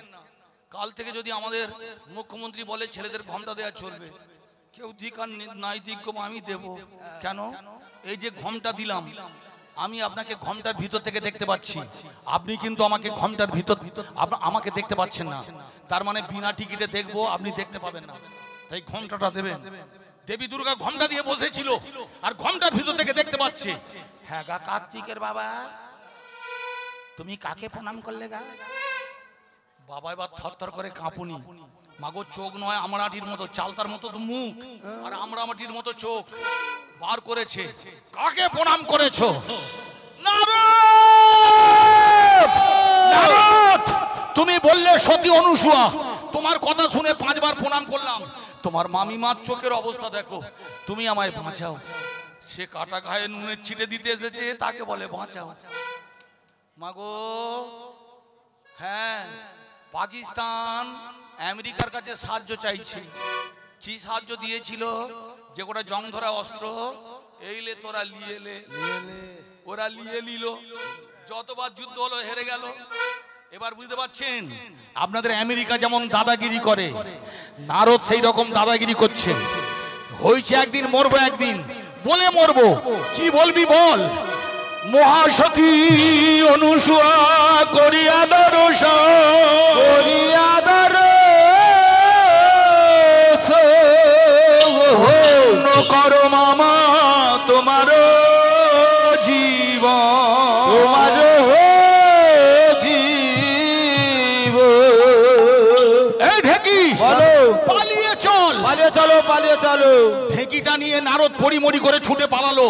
কাল থেকে যদি আমাদের মুখ্যমন্ত্রী বলে ছেলেদের ঘোমটা দেওয়া চলবে, কেউ দিক আর নাই দিক গো মা, আমি দেব। কেন? এই যে ঘোমটা দিলাম, আমি আপনাকে ঘোমটার ভিতর থেকে দেখতে পাচ্ছি, আপনি কিন্তু আমাকে ঘোমটার ভিতর আমাকে দেখতে পাচ্ছেন না। তার মানে বিনা টিকিটে দেখবো, আপনি দেখতে পাবেন না। তাই ঘোমটাটা দেবেন। দেবী দুর্গা ঘোমটা দিয়ে বসেছিল আর ঘোমটার ভিতর থেকে দেখতে পাচ্ছে, হ্যাঁ গা কার্তিকের বাবা, তুমি কাকে প্রণাম করলে গা? বাবা এবার থরথর করে কাঁপুনি। মাগো চোখ নয় আমরাটির মতো, চালতার মতো তো মুখ, আর আমরাটির মতো চোখ বার করেছে। কাকে প্রণাম করেছো? নারদ! নারদ! তুমি বললে সতী অনুসূয়া, তোমার কথা শুনে 5 বার প্রণাম করলাম। তোমার মামিমার চোখের অবস্থা দেখো, তুমি আমায় বাঁচাও। সে কাটা গায়ে নুনের ছিটে দিতে এসেছে, তাকে বলে বাঁচাও। মাগো হ্যাঁ, পাকিস্তান আমেরিকার কাছে সাহায্য চাইছে। কি সাহায্য দিয়েছিল? যে গোটা জং ধরা অস্ত্র, এইলে তোরা লিয়ে লে। ওরা লিয়ে নিল, যতবার যুদ্ধ হলো হেরে গেল। এবার বুঝতে পারছেন আপনাদের আমেরিকা যেমন দাদাগিরি করে, নারদ সেই রকম দাদাগিরি করছে। হয়েছে একদিন মরবো, একদিন বলে মরবো। কি বলবি বল? মহাসতী অনুসূয়া করিয়া দর্শন, করিয়া দর্শন করো মামা তোমার জীবন, তোমার জীব। এই ঢেকি বলো, পালিয়ে চল। পালিয়ে চলো, পালিয়ে চলো। ঢেকিটা নিয়ে নারদ পরিমরি করে ছুটে পালালো।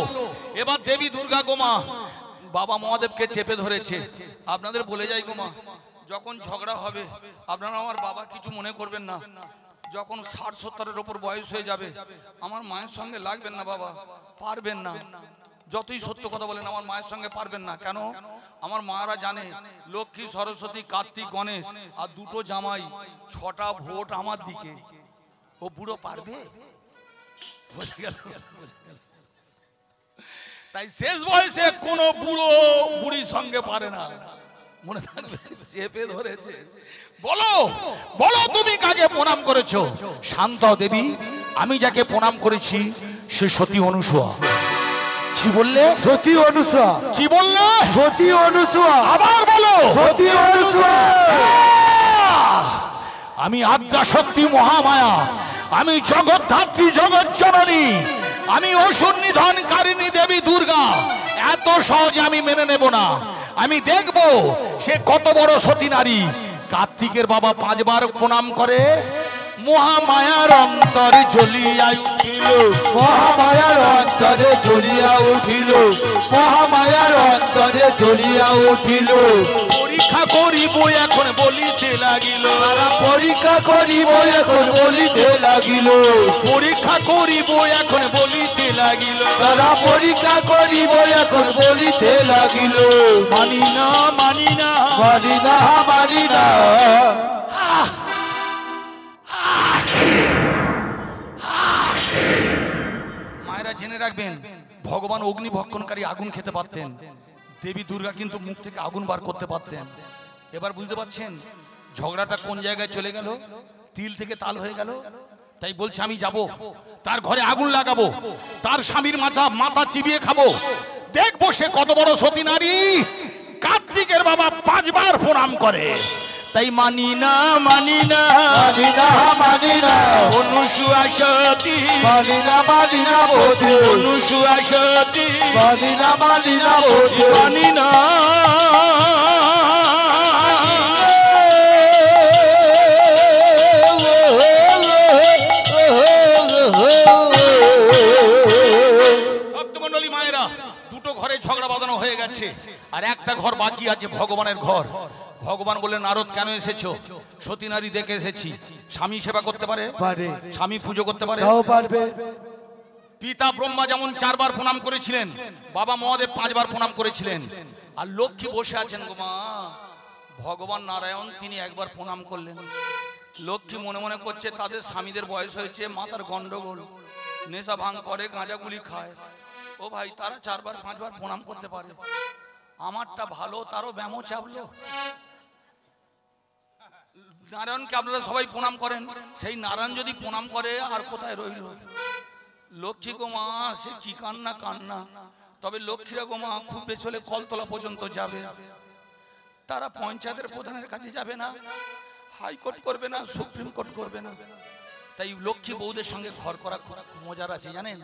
এবার দেবী দুর্গা গোমা বাবা মহাদেবকে চেপে ধরেছে। আপনাদের বলে যাই গোমা, যখন ঝগড়া হবে আপনারা আমার বাবা কিছু মনে করবেন না। যখন 60-70-এর ওপর বয়স হয়ে যাবে আমার মায়ের সঙ্গে লাগবেন না বাবা, পারবেন না। যতই সত্য কথা বলেন আমার মায়ের সঙ্গে পারবেন না। কেন? আমার মারা জানে লক্ষ্মী, সরস্বতী, কার্তিক, গণেশ আর 2টো জামাই, 6টা ভোট আমার দিকে। ও বুড়ো পারবে? বুঝে গেল? তাই শেষ বয়সে কোনো বুড়ো বুড়ির সঙ্গে পারে না, মনে থাকবে। চেপে ধরেছে। বলো বলো তুমি কাকে প্রণাম করেছো? শান্ত দেবী, আমি যাকে প্রণাম করেছি সে সতী অনুসূয়া। কি বললে? সতী অনুসূয়া। কি বললে? সতী অনুসূয়া। আবার বলো। সতী অনুসূয়া। আমি আদ্যা শক্তি মহামায়া, আমি জগৎধাত্রী, জগৎ জননী, আমি অসুর নিধনকারিণী দেবী দুর্গা। এত সহজে আমি মেনে নেব না। আমি দেখব সে কত বড় সতী নারী। কার্তিকের বাবা 5 বার প্রণাম করে মহামায়ার অন্তরে জ্বলিয়া উঠিল, মহামায়ার অন্তরে জ্বলিয়া উঠিল, মহামায়ার অন্তরে জ্বলিয়া উঠিল। পরীক্ষা করিব এখন বলিতে লাগিল, তারা পরীক্ষা করিব এখন বলিতে লাগিল, পরীক্ষা করিব এখন বলিতে লাগিল। তারা পরীক্ষা করিব এখন বলিতে লাগিল। মানি না, মানি না, মানি না, মানি না। মায়েরা জেনে রাখবেন, ভগবান অগ্নি ভক্ষণকারী আগুন খেতে পারতেন, দেবী দুর্গা কিন্তু মুখ থেকে আগুন বার করতে পারতেন। এবার বুঝতে পারছেন ঝগড়াটা কোন জায়গায় চলে গেল? তিল থেকে তাল হয়ে গেল। তাই বলছে আমি যাব, তার ঘরে আগুন লাগাবো, তার স্বামীর মাথা চিবিয়ে খাবো, দেখবো সে কত বড় সতী নারী। কার্তিকের বাবা 5 বার প্রণাম করে। তাই মানি না, মানি না, মানি না, মানি না, অনুসূয়া সতী, মানি না, মানি না বোঝে, অনুসূয়া সতী, মানি না, মানি না বোঝে, মানি না। ভক্তমণ্ডলী মায়েরা, 2টো ঘরে ঝগড়া বাঁধানো হয়ে গেছে, আর একটা ঘর বাকি আছে, ভগবানের ঘর। ভগবান বললেন নারদ কেন এসেছো? সতী নারী দেখে এসেছি। স্বামী সেবা করতে পারে? পারে। স্বামী পুজো করতে পারে? তাও পারবে। পিতা ব্রহ্মা যেমন 4 বার প্রণাম করেছিলেন, বাবা মহাদেব 5 বার প্রণাম করেছিলেন। আর লক্ষ্মী বসে আছেন গো মা। ভগবান নারায়ণ তিনি 1 বার প্রণাম করলেন। লক্ষ্মী মনে মনে করছে তাদের স্বামীদের বয়স হয়েছে, মাথার গন্ডগোল, নেশা ভাঙ করে, গাঁজাগুলি খায়। ও ভাই, তারা 4 বার 5 বার প্রণাম করতে পারে, আমারটা ভালো, তারও ব্যামো চাপলো। নারায়ণকে আপনারা সবাই প্রণাম করেন, সেই নারায়ণ যদি প্রণাম করে আর কোথায় রইল? লক্ষ্মী গো মা, সে কি কান্না কান্না। তবে লক্ষ্মীরা গো মা খুব বেশি হলে কলতলা পর্যন্ত যাবে। তারা পঞ্চায়েতের প্রধানের কাছে যাবে না, হাইকোর্ট করবে না, সুপ্রিম কোর্ট করবে না, তাই লক্ষ্মী বউদের সঙ্গে ঘর করা খুব মজার আছে জানেন।